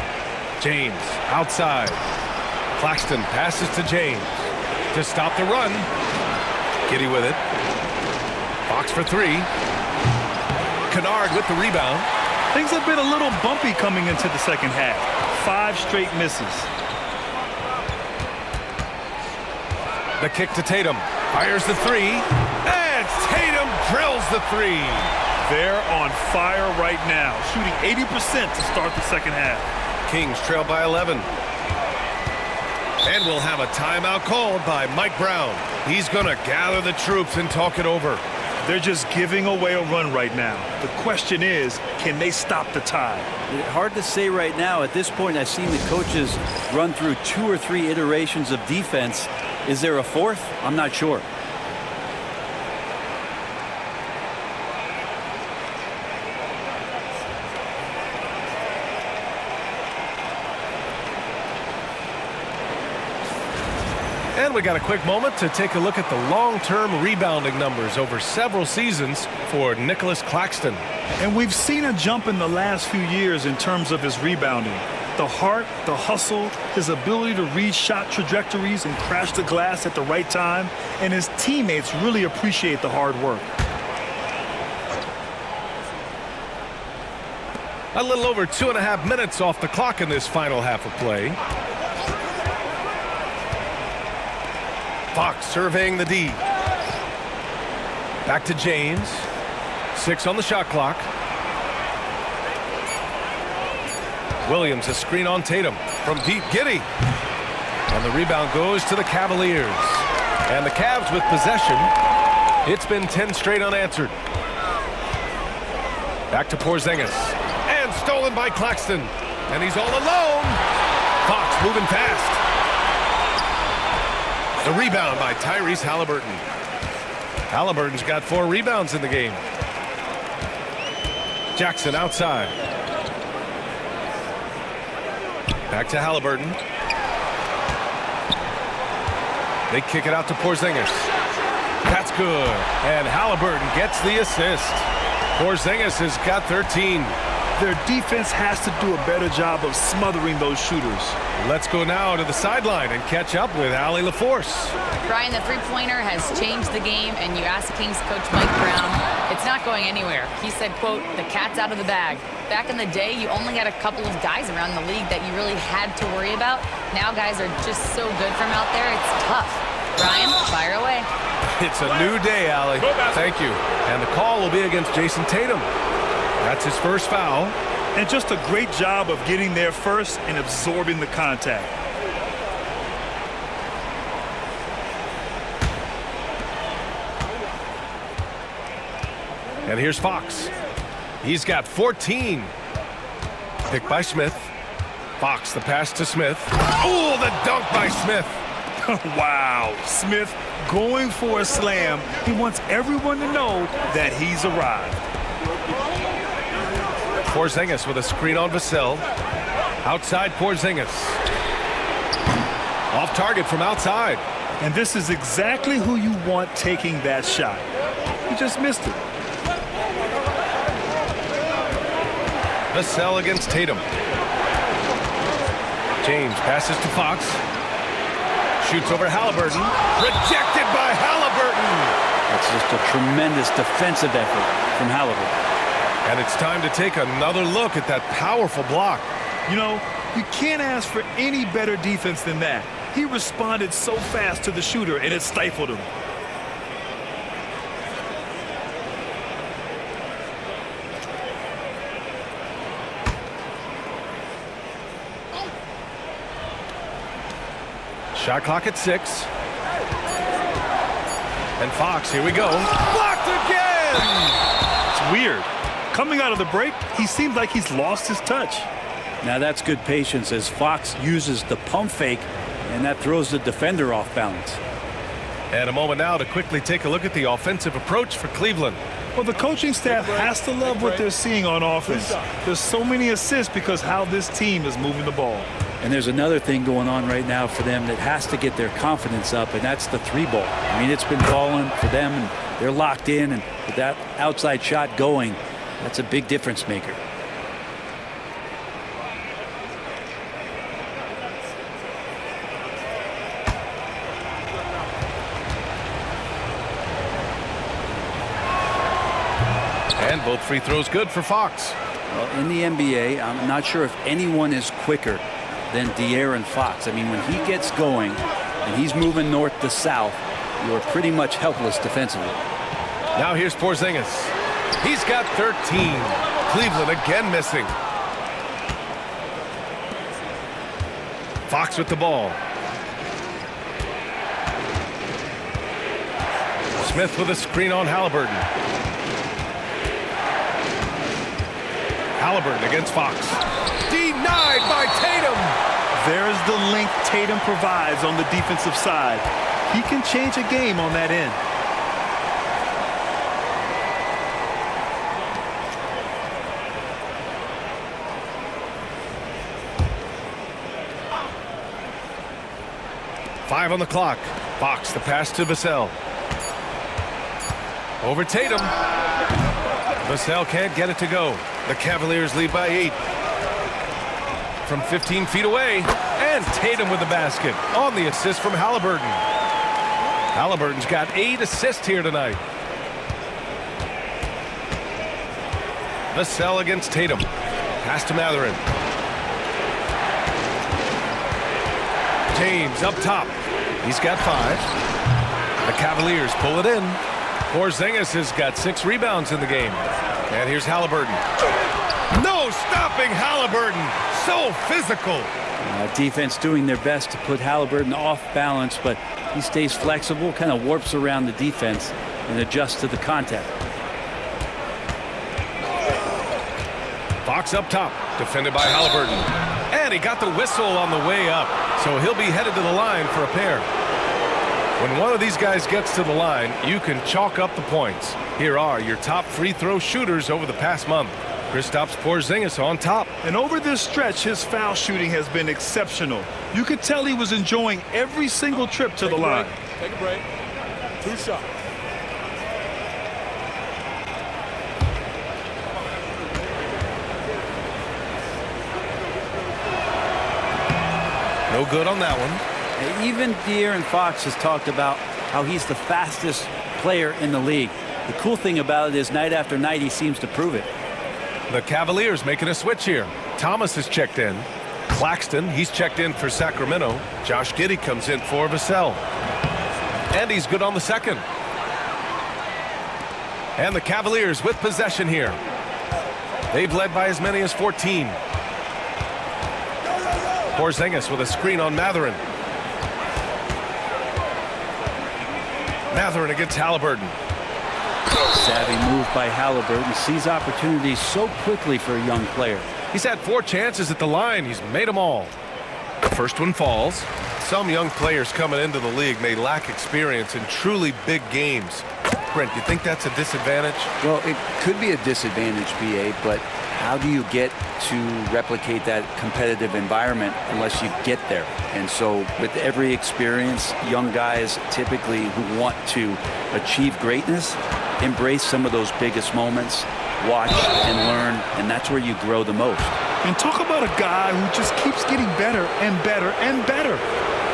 James outside. Claxton passes to James to stop the run. Giddey with it. Fox for 3. Kennard with the rebound. Things have been a little bumpy coming into the second half. 5 straight misses. The kick to Tatum. Fires the 3. And Tatum drills the 3. They're on fire right now, shooting 80% to start the second half. Kings trail by 11. And we'll have a timeout called by Mike Brown. He's going to gather the troops and talk it over. They're just giving away a run right now. The question is, can they stop the tide? Hard to say right now. At this point, I've seen the coaches run through 2 or 3 iterations of defense. Is there a 4th? I'm not sure. And we got a quick moment to take a look at the long-term rebounding numbers over several seasons for Nicholas Claxton. And we've seen a jump in the last few years in terms of his rebounding. The heart, the hustle, his ability to read shot trajectories and crash the glass at the right time, and his teammates really appreciate the hard work. A little over 2.5 minutes off the clock in this final half of play. Fox surveying the D. Back to James. 6 on the shot clock. Williams, a screen on Tatum from deep. Giddey. And the rebound goes to the Cavaliers. And the Cavs with possession. It's been 10 straight unanswered. Back to Porzingis. And stolen by Claxton. And he's all alone. Fox moving fast. The rebound by Tyrese Halliburton. Halliburton's got 4 rebounds in the game. Jackson outside. Back to Halliburton. They kick it out to Porzingis. That's good. And Halliburton gets the assist. Porzingis has got 13. Their defense has to do a better job of smothering those shooters. Let's go now to the sideline and catch up with Allie LaForce. Brian, the three-pointer has changed the game, and you asked Kings coach Mike Brown, it's not going anywhere. He said, quote, the cat's out of the bag. Back in the day, you only had a couple of guys around the league that you really had to worry about. Now guys are just so good from out there, it's tough. Brian, fire away. It's a new day, Allie. Thank you. And the call will be against Jason Tatum. That's his first foul. And just a great job of getting there first and absorbing the contact. And here's Fox. He's got 14. Picked by Smith. Fox, the pass to Smith. Oh, the dunk by Smith. Wow, Smith going for a slam. He wants everyone to know that he's arrived. Porzingis with a screen on Vassell. Outside Porzingis. Off target from outside. And this is exactly who you want taking that shot. He just missed it. Vassell against Tatum. James passes to Fox. Shoots over Halliburton. Rejected by Halliburton. That's just a tremendous defensive effort from Halliburton. And it's time to take another look at that powerful block. You know, you can't ask for any better defense than that. He responded so fast to the shooter, and it stifled him. Shot clock at 6. And Fox, here we go. Blocked again! It's weird. Coming out of the break, he seems like he's lost his touch. Now that's good patience as Fox uses the pump fake, and that throws the defender off balance. And a moment now to quickly take a look at the offensive approach for Cleveland. Well, the coaching staff has to love what they're seeing on offense. There's so many assists because how this team is moving the ball. And there's another thing going on right now for them that has to get their confidence up, and that's the 3-ball. I mean, it's been falling for them, and they're locked in, and with that outside shot going, that's a big difference maker. And both free throws good for Fox. Well, in the NBA, I'm not sure if anyone is quicker than De'Aaron Fox. I mean, when he gets going and he's moving north to south, you're pretty much helpless defensively. Now here's Porzingis. He's got 13. Cleveland again missing. Fox with the ball. Smith with a screen on Halliburton. Halliburton against Fox. Denied by Tatum. There's the length Tatum provides on the defensive side. He can change a game on that end. Five on the clock. Fox, the pass to Vassell. Over Tatum. Vassell can't get it to go. The Cavaliers lead by 8. From 15 feet away. And Tatum with the basket on the assist from Halliburton. Halliburton's got 8 assists here tonight. Vassell against Tatum. Pass to Mathurin. James up top. He's got 5. The Cavaliers pull it in. Porzingis has got 6 rebounds in the game. And here's Halliburton. No stopping Halliburton. So physical. Defense doing their best to put Halliburton off balance, but he stays flexible, kind of warps around the defense and adjusts to the contact. Fox up top, defended by Halliburton. And he got the whistle on the way up, so he'll be headed to the line for a pair. When one of these guys gets to the line, you can chalk up the points. Here are your top free throw shooters over the past month. Kristaps Porzingis on top. And over this stretch, his foul shooting has been exceptional. You could tell he was enjoying every single trip to the line. Take a break. 2 shots. No good on that one. Even De'Aaron Fox has talked about how he's the fastest player in the league. The cool thing about it is night after night he seems to prove it. The Cavaliers making a switch here. Thomas is checked in. Claxton, he's checked in for Sacramento. Josh Giddey comes in for Vassell. And he's good on the second. And the Cavaliers with possession here. They've led by as many as 14. Porzingis with a screen on Mathurin. Mathurin against Halliburton. Savvy move by Halliburton. Sees opportunities so quickly for a young player. He's had 4 chances at the line. He's made them all. The first one falls. Some young players coming into the league may lack experience in truly big games. Brent, you think that's a disadvantage? Well, it could be a disadvantage, BA, but how do you get to replicate that competitive environment unless you get there? And so with every experience, young guys typically who want to achieve greatness embrace some of those biggest moments, watch and learn, and that's where you grow the most. And talk about a guy who just keeps getting better and better and better.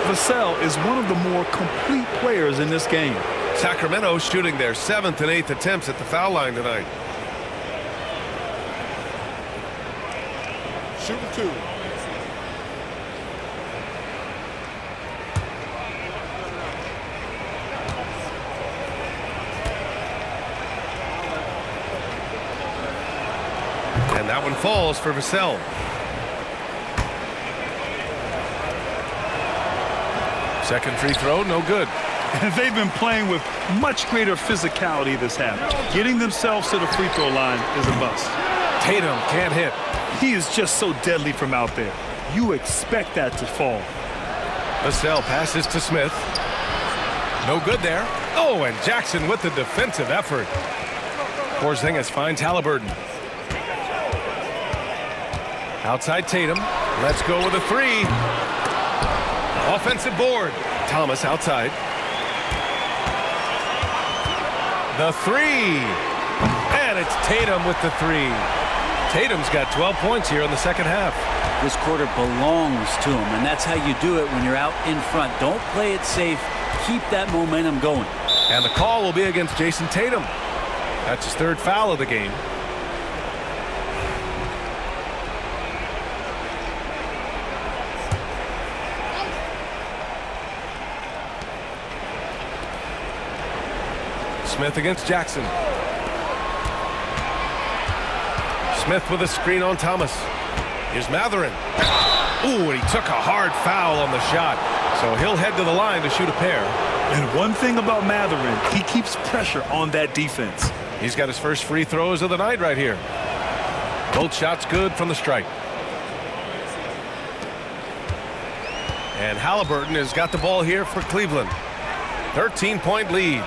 Vassell is one of the more complete players in this game. Sacramento shooting their 7th and 8th attempts at the foul line tonight. Shooting 2. And that one falls for Vassell. Second free throw, no good. And they've been playing with much greater physicality this half. Getting themselves to the free throw line is a bust. Tatum can't hit. He is just so deadly from out there. You expect that to fall. Vassell passes to Smith. No good there. Oh, and Jackson with the defensive effort. Porzingis finds Halliburton. Outside Tatum. Let's go with a 3. Offensive board. Thomas outside. The 3. And it's Tatum with the 3. Tatum's got 12 points here in the second half. This quarter belongs to him, and that's how you do it when you're out in front. Don't play it safe. Keep that momentum going. And the call will be against Jason Tatum. That's his 3rd foul of the game. Smith against Jackson. Smith with a screen on Thomas. Here's Mathurin. Ooh, and he took a hard foul on the shot. So he'll head to the line to shoot a pair. And one thing about Mathurin, he keeps pressure on that defense. He's got his first free throws of the night right here. Both shots good from the stripe. And Halliburton has got the ball here for Cleveland. 13-point lead.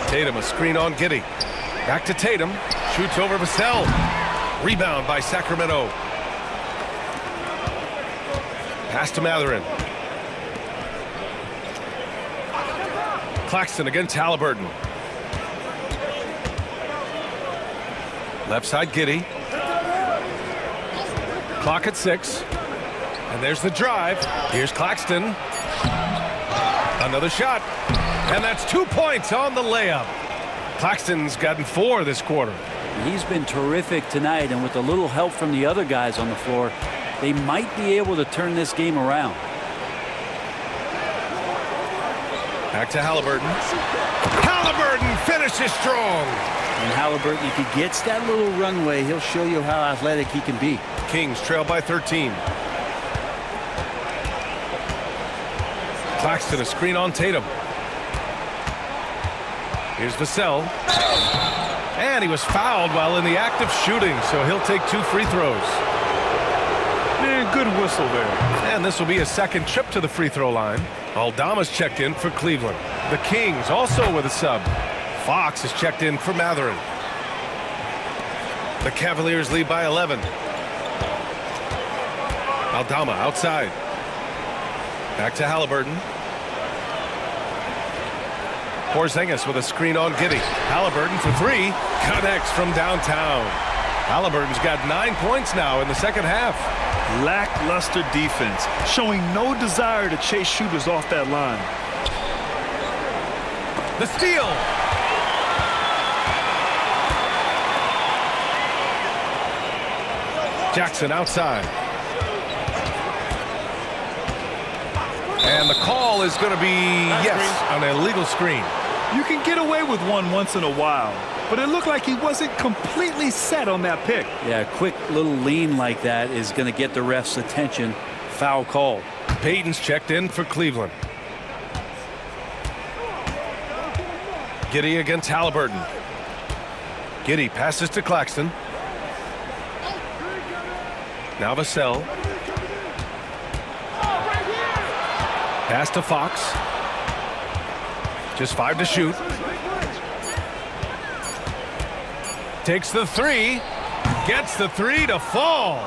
Tatum, a screen on Giddey. Back to Tatum. Shoots over Vassell. Rebound by Sacramento. Pass to Mathurin. Claxton against Halliburton. Left side Giddey. Clock at 6. And there's the drive. Here's Claxton. Another shot. And that's 2 points on the layup. Claxton's gotten 4 this quarter. He's been terrific tonight, and with a little help from the other guys on the floor, they might be able to turn this game around. Back to Halliburton. Halliburton finishes strong. And Halliburton, if he gets that little runway, he'll show you how athletic he can be. Kings trail by 13. Claxton, a screen on Tatum. Here's Vassell. And he was fouled while in the act of shooting, so he'll take 2 free throws. a good whistle there. And this will be a second trip to the free throw line. Aldama's checked in for Cleveland. The Kings also with a sub. Fox is checked in for Matherin. The Cavaliers lead by 11. Aldama outside. Back to Halliburton. Porzingis with a screen on Giddey. Halliburton for three. Connects from downtown. Halliburton's got 9 points now in the second half. Lackluster defense, showing no desire to chase shooters off that line. The steal. Jackson outside. And the call is going to be, yes, an illegal screen. You can get away with one once in a while, but it looked like he wasn't completely set on that pick. Yeah, a quick little lean like that is going to get the ref's attention. Foul call. Payton's checked in for Cleveland. Giddey against Halliburton. Giddey passes to Claxton. Now Vassell. Pass to Fox. Just 5 to shoot. Takes the three. Gets the three to fall.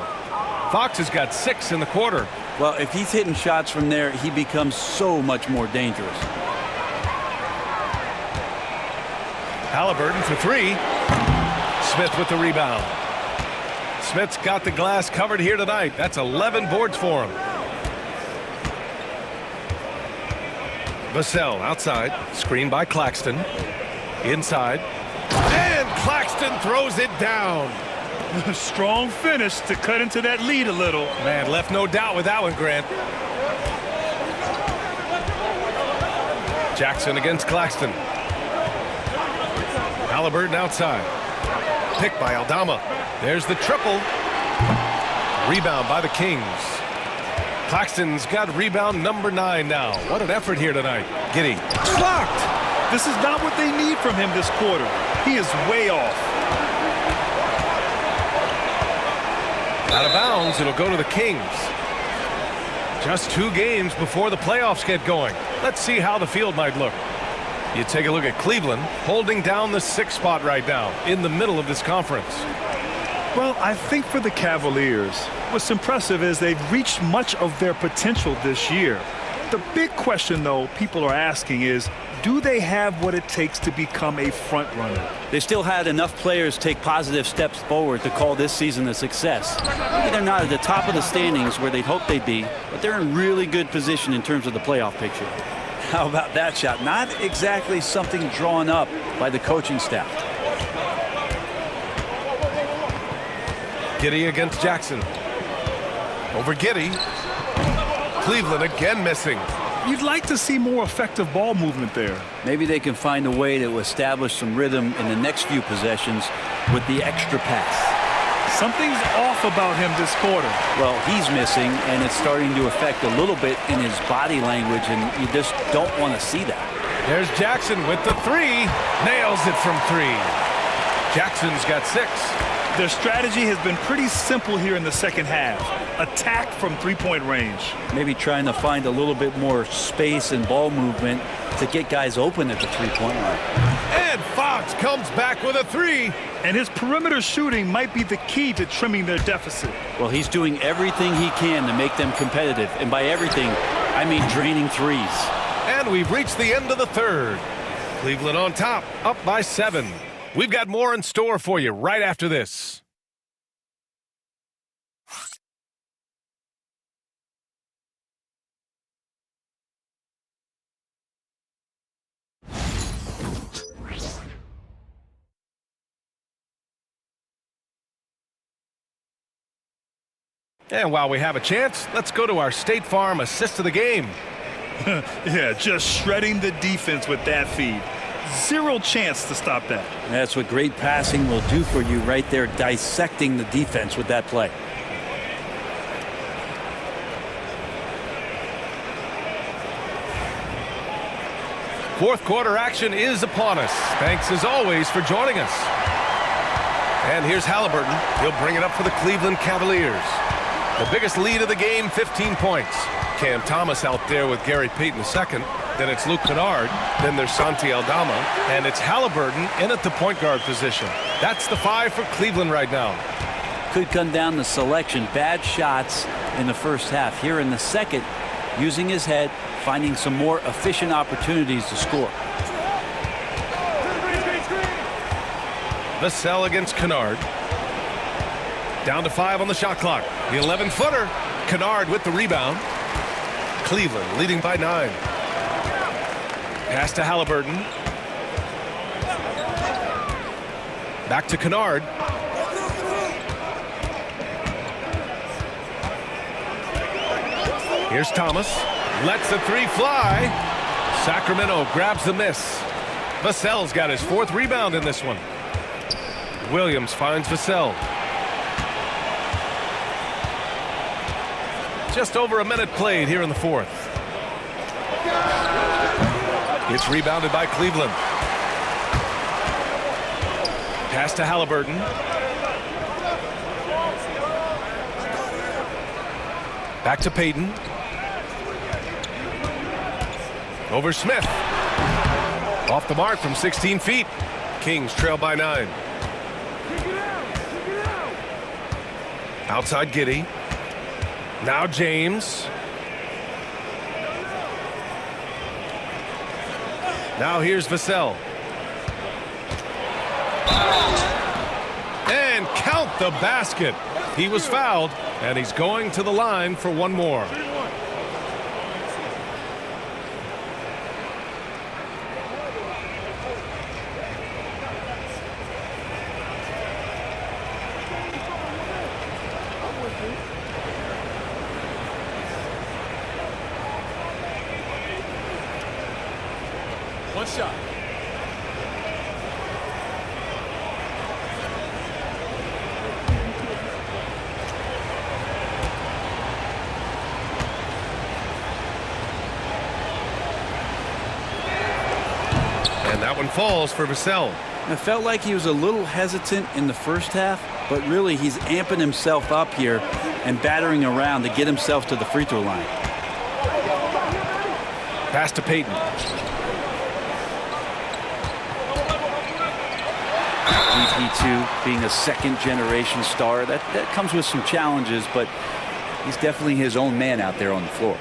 Fox has got 6 in the quarter. Well, if he's hitting shots from there, he becomes so much more dangerous. Halliburton for three. Smith with the rebound. Smith's got the glass covered here tonight. That's 11 boards for him. Vassell outside. Screen by Claxton. Inside. And Claxton throws it down. Strong finish to cut into that lead a little. Man, left no doubt with that one, Grant. Jackson against Claxton. Halliburton outside. Picked by Aldama. There's the triple. Rebound by the Kings. Claxton's got rebound number 9 now. What an effort here tonight. Giddey. Blocked. This is not what they need from him this quarter. He is way off. Out of bounds, it'll go to the Kings. Just 2 games before the playoffs get going. Let's see how the field might look. You take a look at Cleveland, holding down the 6th spot right now in the middle of this conference. Well, I think for the Cavaliers, what's impressive is they've reached much of their potential this year. The big question, though, people are asking is, do they have what it takes to become a front runner? They still had enough players take positive steps forward to call this season a success. Maybe they're not at the top of the standings where they'd hope they'd be, but they're in really good position in terms of the playoff picture. How about that shot? Not exactly something drawn up by the coaching staff. Giddey against Jackson. Over Giddey. Cleveland again missing. You'd like to see more effective ball movement there. Maybe they can find a way to establish some rhythm in the next few possessions with the extra pass. Something's off about him this quarter. Well, he's missing, and it's starting to affect a little bit in his body language, and you just don't want to see that. There's Jackson with the three. Nails it from 3. Jackson's got 6. Their strategy has been pretty simple here in the second half. Attack from 3-point range. Maybe trying to find a little bit more space and ball movement to get guys open at the 3-point line. And Fox comes back with a 3. And his perimeter shooting might be the key to trimming their deficit. Well, he's doing everything he can to make them competitive. And by everything, I mean draining threes. And we've reached the end of the 3rd. Cleveland on top, up by 7. We've got more in store for you right after this. And while we have a chance, let's go to our State Farm assist of the game. Yeah, just shredding the defense with that feed. 0 chance to stop that. That's what great passing will do for you right there, dissecting the defense with that play. Fourth quarter action is upon us. Thanks as always for joining us. And here's Halliburton. He'll bring it up for the Cleveland Cavaliers. The biggest lead of the game, 15 points. Cam Thomas out there with Gary Payton II. Then it's Luke Kennard. Then there's Santi Aldama. And it's Halliburton in at the point guard position. That's the 5 for Cleveland right now. Could come down to selection. Bad shots in the first half. Here in the second, using his head, finding some more efficient opportunities to score. Vassell against Kennard. Down to 5 on the shot clock. The 11-footer. Kennard with the rebound. Cleveland leading by 9. Pass to Halliburton. Back to Kennard. Here's Thomas. Lets the 3 fly. Sacramento grabs the miss. Vassell's got his 4th rebound in this one. Williams finds Vassell. Just over a minute played here in the 4th. It's rebounded by Cleveland. Pass to Halliburton. Back to Payton. Over Smith. Off the mark from 16 feet. Kings trail by 9. Outside Giddey. Now James. Now here's Vassell. And count the basket. He was fouled, and he's going to the line for one more. One shot. And that one falls for Vassell. I felt like he was a little hesitant in the first half, but really he's amping himself up here and battering around to get himself to the free throw line. Pass to Payton. DP2 being a second-generation star, that comes with some challenges, but he's definitely his own man out there on the floor.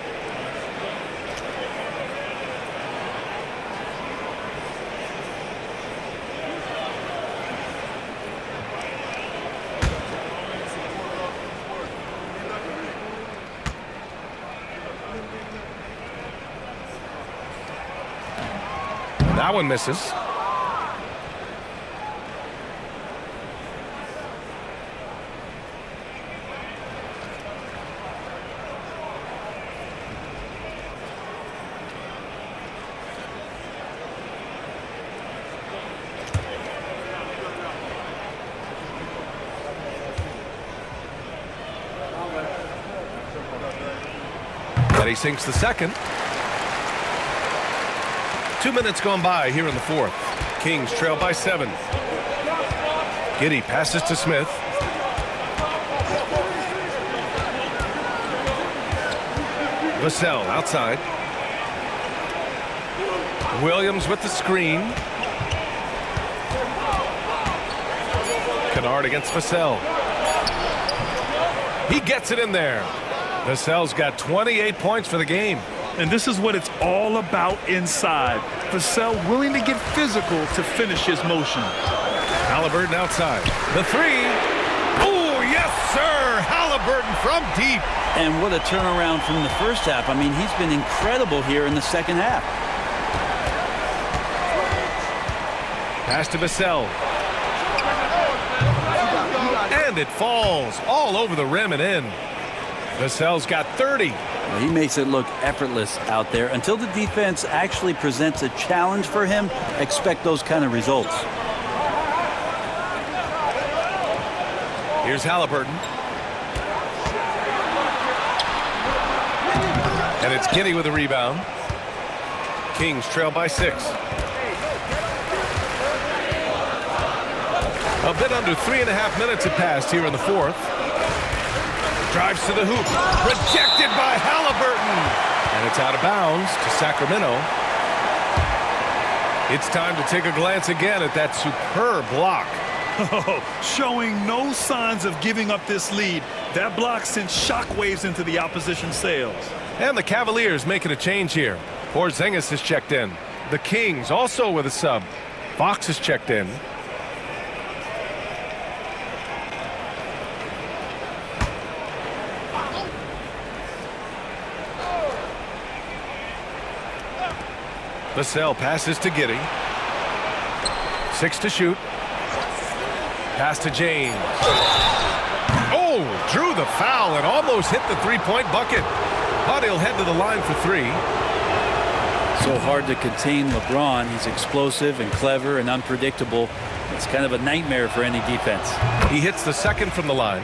That one misses. But he sinks the second. 2 minutes gone by here in the 4th. Kings trail by 7. Giddey passes to Smith. Vassell outside. Williams with the screen. Kennard against Vassell. He gets it in there. Vassell's got 28 points for the game. And this is what it's all about inside. Vassell willing to get physical to finish his motion. Halliburton outside. The 3. Oh, yes, sir. Halliburton from deep. And what a turnaround from the first half. I mean, he's been incredible here in the second half. Pass to Vassell. And it falls all over the rim and in. Vassell's got 30. He makes it look effortless out there. Until the defense actually presents a challenge for him, expect those kind of results. Here's Halliburton. And it's Giddey with a rebound. Kings trail by 6. A bit under 3.5 minutes have passed here in the 4th. Drives to the hoop. Rejected by Halliburton. And it's out of bounds to Sacramento. It's time to take a glance again at that superb block. Showing no signs of giving up this lead. That block sent shockwaves into the opposition sails. And the Cavaliers making a change here. Porzingis is checked in. The Kings also with a sub. Fox is checked in. Vassell passes to Giddey. 6 to shoot. Pass to James. Oh, drew the foul and almost hit the three-point bucket. But he'll head to the line for 3. So hard to contain LeBron. He's explosive and clever and unpredictable. It's kind of a nightmare for any defense. He hits the second from the line.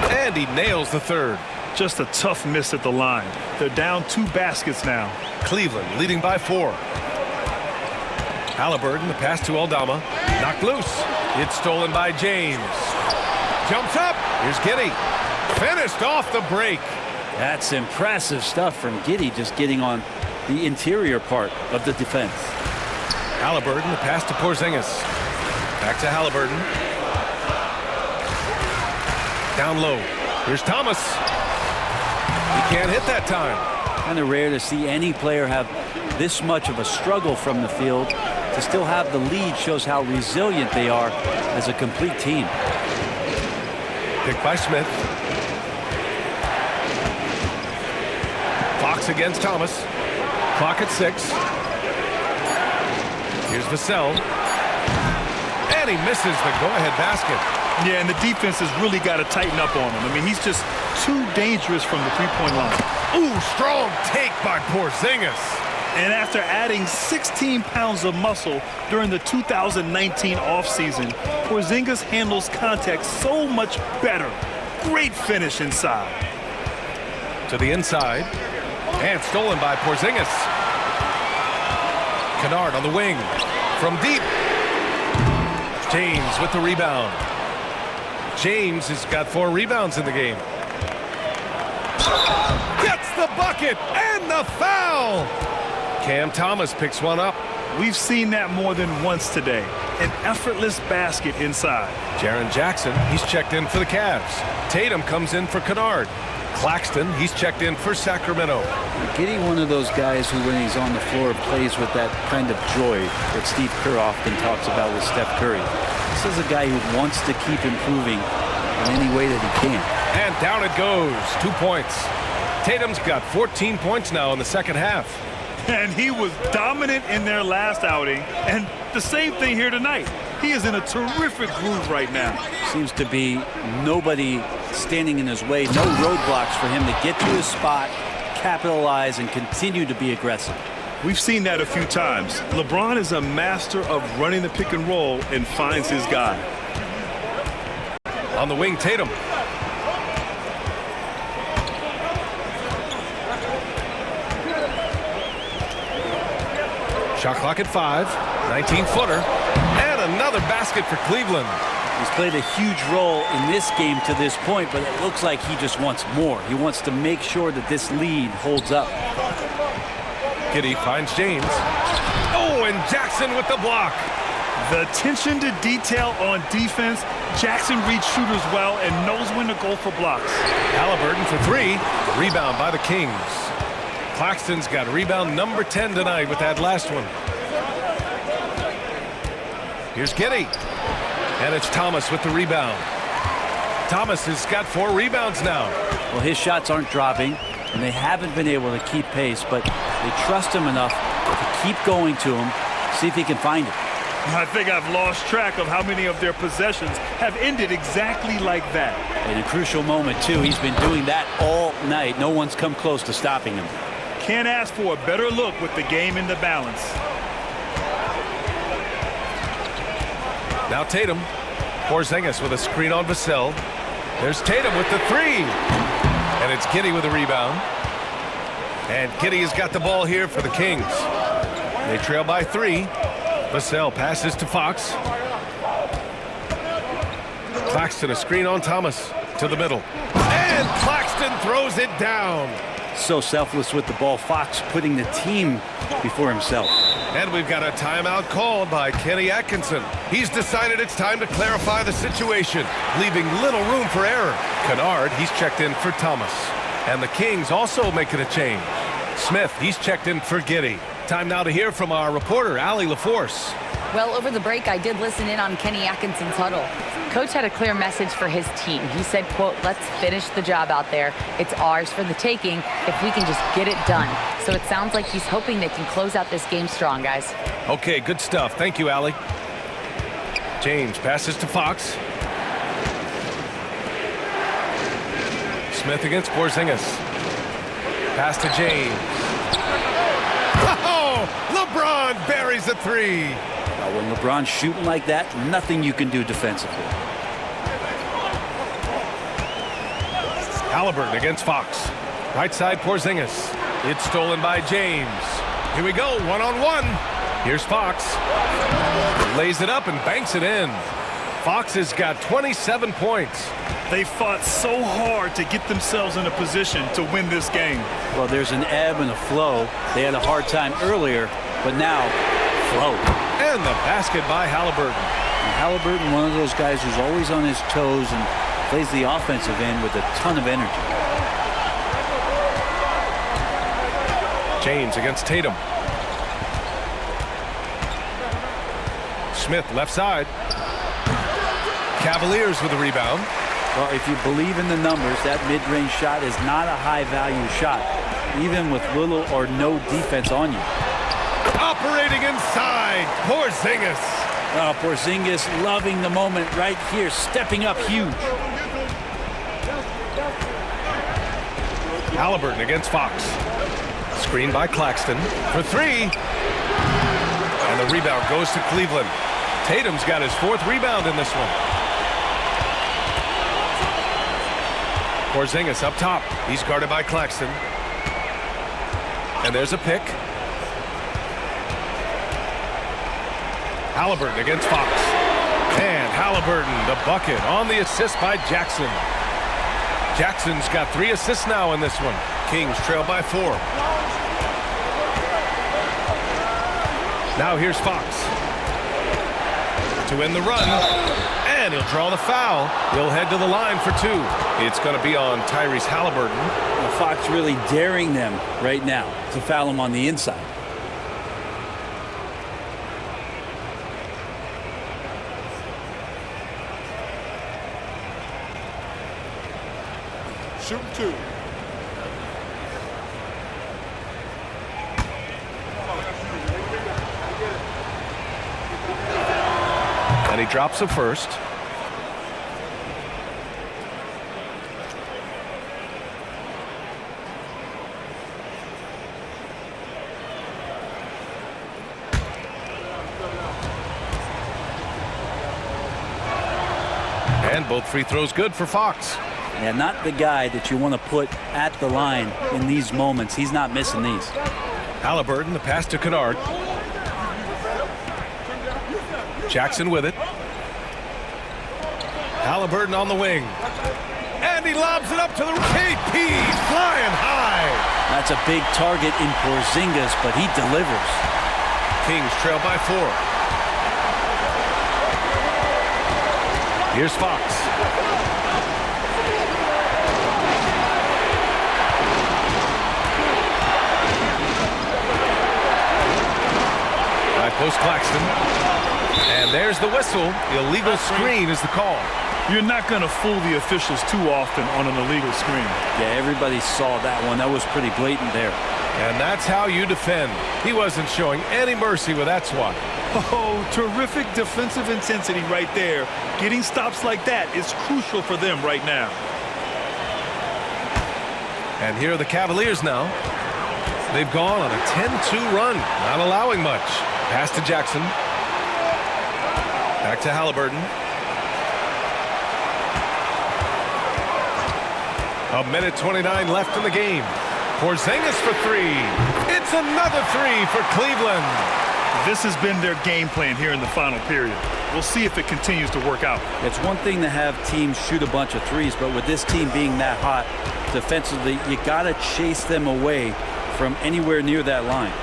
And he nails the third. Just a tough miss at the line. They're down 2 baskets now. Cleveland leading by 4. Halliburton, the pass to Aldama. Knocked loose. It's stolen by James. Jumps up. Here's Giddey. Finished off the break. That's impressive stuff from Giddey, just getting on the interior part of the defense. Halliburton, the pass to Porzingis. Back to Halliburton. Down low. Here's Thomas. He can't hit that time. Kind of rare to see any player have this much of a struggle from the field. To still have the lead shows how resilient they are as a complete team. Picked by Smith. Fox against Thomas. Clock at 6. Here's Vassell. And he misses the go-ahead basket. Yeah, and the defense has really got to tighten up on him. I mean, he's just too dangerous from the three-point line. Ooh, strong take by Porzingis. And after adding 16 pounds of muscle during the 2019 offseason, Porzingis handles contact so much better. Great finish inside. To the inside. And stolen by Porzingis. Kennard on the wing. From deep. James with the rebound. James has got 4 rebounds in the game. Gets the bucket and the foul. Cam Thomas picks one up. We've seen that more than once today. An effortless basket inside. Jaren Jackson, he's checked in for the Cavs. Tatum comes in for Kennard. Claxton, he's checked in for Sacramento. Giddey, one of those guys who, when he's on the floor, plays with that kind of joy that Steve Kerr often talks about with Steph Curry. This is a guy who wants to keep improving in any way that he can. And down it goes. 2 points. Tatum's got 14 points now in the second half. And he was dominant in their last outing. And the same thing here tonight. He is in a terrific groove right now. Seems to be nobody standing in his way. No roadblocks for him to get to his spot, capitalize, and continue to be aggressive. We've seen that a few times. LeBron is a master of running the pick and roll and finds his guy. On the wing, Tatum. Shot clock at 5. 19-footer. And another basket for Cleveland. He's played a huge role in this game to this point, but it looks like he just wants more. He wants to make sure that this lead holds up. Giddey finds James. Oh, and Jackson with the block. The attention to detail on defense. Jackson reads shooters well and knows when to go for blocks. Halliburton for 3. Rebound by the Kings. Claxton's got rebound number 10 tonight with that last one. Here's Giddey. And it's Thomas with the rebound. Thomas has got 4 rebounds now. Well, his shots aren't dropping, and they haven't been able to keep pace, but they trust him enough to keep going to him, see if he can find it. I think I've lost track of how many of their possessions have ended exactly like that. In a crucial moment, too. He's been doing that all night. No one's come close to stopping him. Can't ask for a better look with the game in the balance. Now Tatum. Porzingis with a screen on Vassell. There's Tatum with the 3. And it's Giddey with a rebound. And Giddey has got the ball here for the Kings. They trail by 3. Vassell passes to Fox. Claxton, a screen on Thomas. To the middle. And Claxton throws it down. So selfless with the ball. Fox putting the team before himself. And we've got a timeout called by Kenny Atkinson. He's decided it's time to clarify the situation, leaving little room for error. Kennard, he's checked in for Thomas. And the Kings also making a change. Smith, he's checked in for Giddey. Time now to hear from our reporter, Allie LaForce. Well, over the break, I did listen in on Kenny Atkinson's huddle. Coach had a clear message for his team. He said, quote, let's finish the job out there. It's ours for the taking if we can just get it done. So it sounds like he's hoping they can close out this game strong, guys. Okay, good stuff. Thank you, Allie. James passes to Fox. Smith against Porzingis. Pass to James. Oh, LeBron buries a three. When LeBron's shooting like that, nothing you can do defensively. Halliburton against Fox. Right side Porzingis. It's stolen by James. Here we go, one-on-one. Here's Fox. Lays it up and banks it in. Fox has got 27 points. They fought so hard to get themselves in a position to win this game. Well, there's an ebb and a flow. They had a hard time earlier, but now, flow. And the basket by Halliburton. And Halliburton, one of those guys who's always on his toes and plays the offensive end with a ton of energy. James against Tatum. Smith left side. Cavaliers with a rebound. Well, if you believe in the numbers, that mid-range shot is not a high-value shot, even with little or no defense on you. Operating inside, Porzingis. Oh, Porzingis loving the moment right here, stepping up huge. Halliburton against Fox. Screen by Claxton for three. And the rebound goes to Cleveland. Tatum's got his fourth rebound in this one. Porzingis up top. He's guarded by Claxton. And there's a pick. Halliburton against Fox. And Halliburton, the bucket on the assist by Jackson. Jackson's got 3 assists now in this one. Kings trail by 4. Now here's Fox. To win the run. And he'll draw the foul. He'll head to the line for 2. It's going to be on Tyrese Halliburton. Well, Fox really daring them right now to foul him on the inside. Shooting 2. And he drops the first. And both free throws good for Fox. Yeah, not the guy that you want to put at the line in these moments. He's not missing these. Halliburton, the pass to Kennard. Jackson with it. Halliburton on the wing. And he lobs it up to the KP, flying high. That's a big target in Porzingis, but he delivers. Kings trail by 4. Here's Fox. High post Claxton. And there's the whistle. Illegal screen is the call. You're not going to fool the officials too often on an illegal screen. Yeah, everybody saw that one. That was pretty blatant there. And that's how you defend. He wasn't showing any mercy with that swat. Oh, terrific defensive intensity right there. Getting stops like that is crucial for them right now. And here are the Cavaliers now. They've gone on a 10-2 run, not allowing much. Pass to Jackson. Back to Halliburton. A minute 29 left in the game. Porzingis for 3. It's another 3 for Cleveland. This has been their game plan here in the final period. We'll see if it continues to work out. It's one thing to have teams shoot a bunch of threes, but with this team being that hot defensively, you got to chase them away from anywhere near that line.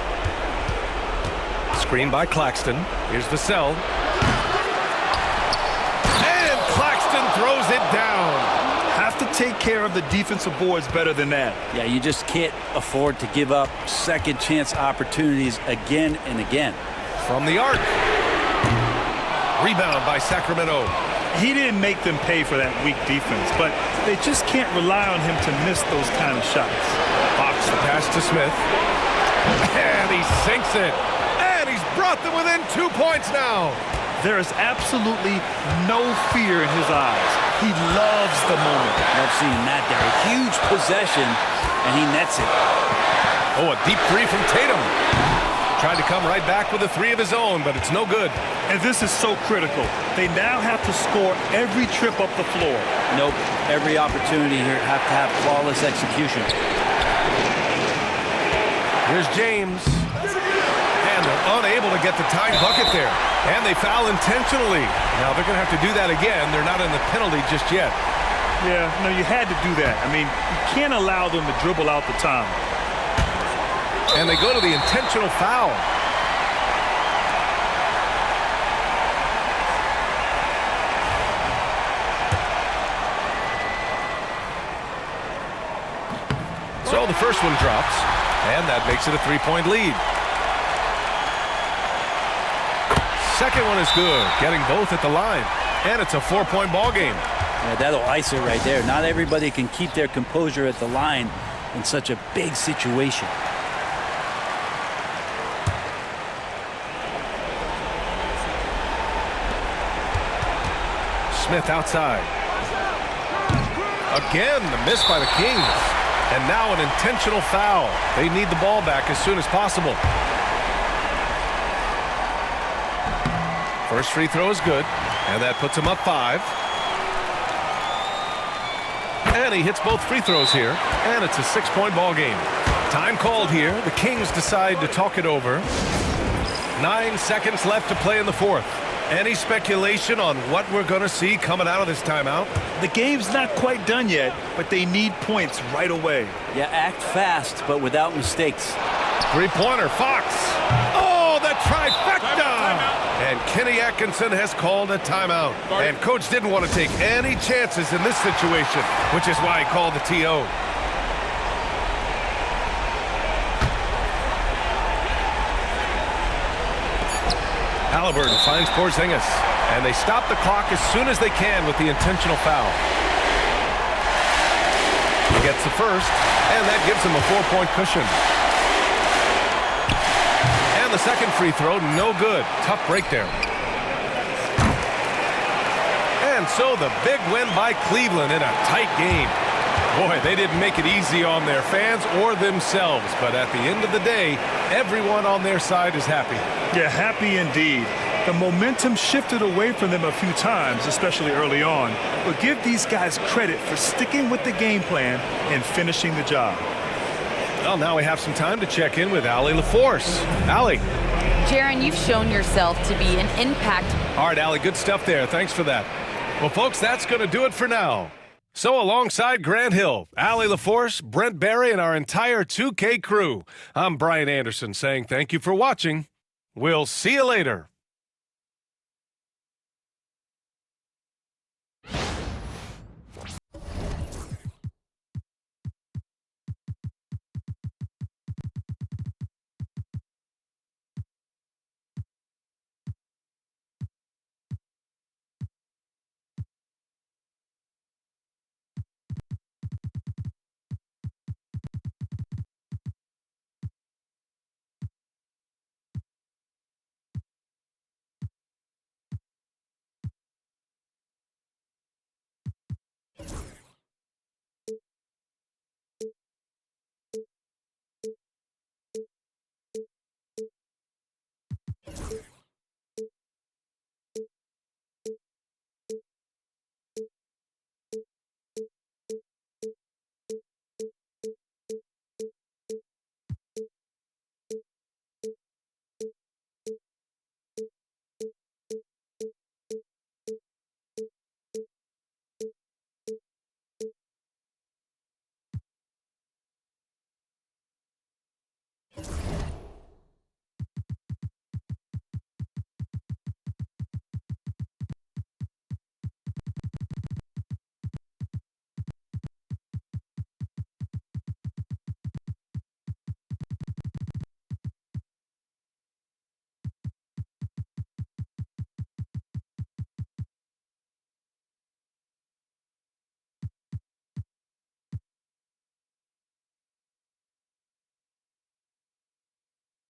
Screen by Claxton. Here's Vassell. And Claxton throws it down. Have to take care of the defensive boards better than that. Yeah, you just can't afford to give up second chance opportunities again and again. From the arc. Rebound by Sacramento. He didn't make them pay for that weak defense, but they just can't rely on him to miss those kind of shots. Fox the pass to Smith. And he sinks it. And he's brought them within 2 points now. There is absolutely no fear in his eyes. He loves the moment. Love seeing that there. A huge possession, and he nets it. Oh, a deep three from Tatum. Tried to come right back with a three of his own, but it's no good. And this is so critical. They now have to score every trip up the floor. Nope. Every opportunity here have to have flawless execution. Here's James. And they're unable to get the tying bucket there. And they foul intentionally. Now they're going to have to do that again. They're not in the penalty just yet. Yeah, no, you had to do that. I mean, you can't allow them to dribble out the time. And they go to the intentional foul. So the first one drops, and that makes it a three-point lead. Second one is good, getting both at the line. And it's a 4-point ball game. Yeah, that'll ice it right there. Not everybody can keep their composure at the line in such a big situation. Smith outside. Again, the miss by the Kings. And now an intentional foul. They need the ball back as soon as possible. First free throw is good, and that puts him up 5. And he hits both free throws here, and it's a 6-point ball game. Time called here. The Kings decide to talk it over. 9 seconds left to play in the fourth. Any speculation on what we're going to see coming out of this timeout? The game's not quite done yet, but they need points right away. Yeah, act fast, but without mistakes. Three-pointer, Fox. Oh, the trifecta! And Kenny Atkinson has called a timeout. And Coach didn't want to take any chances in this situation, which is why he called the TO. Halliburton finds Porzingis, and they stop the clock as soon as they can with the intentional foul. He gets the first, and that gives him a 4-point cushion. And the second free throw, no good. Tough break there. And so the big win by Cleveland in a tight game. Boy, they didn't make it easy on their fans or themselves, but at the end of the day, everyone on their side is happy. Yeah, happy indeed. The momentum shifted away from them a few times, especially early on, but give these guys credit for sticking with the game plan and finishing the job. Well, now we have some time to check in with Allie LaForce. Allie. Jaron, you've shown yourself to be an impact. All right, Allie, good stuff there. Thanks for that. Well, folks, that's going to do it for now. So alongside Grant Hill, Allie LaForce, Brent Barry, and our entire 2K crew, I'm Brian Anderson saying thank you for watching. We'll see you later.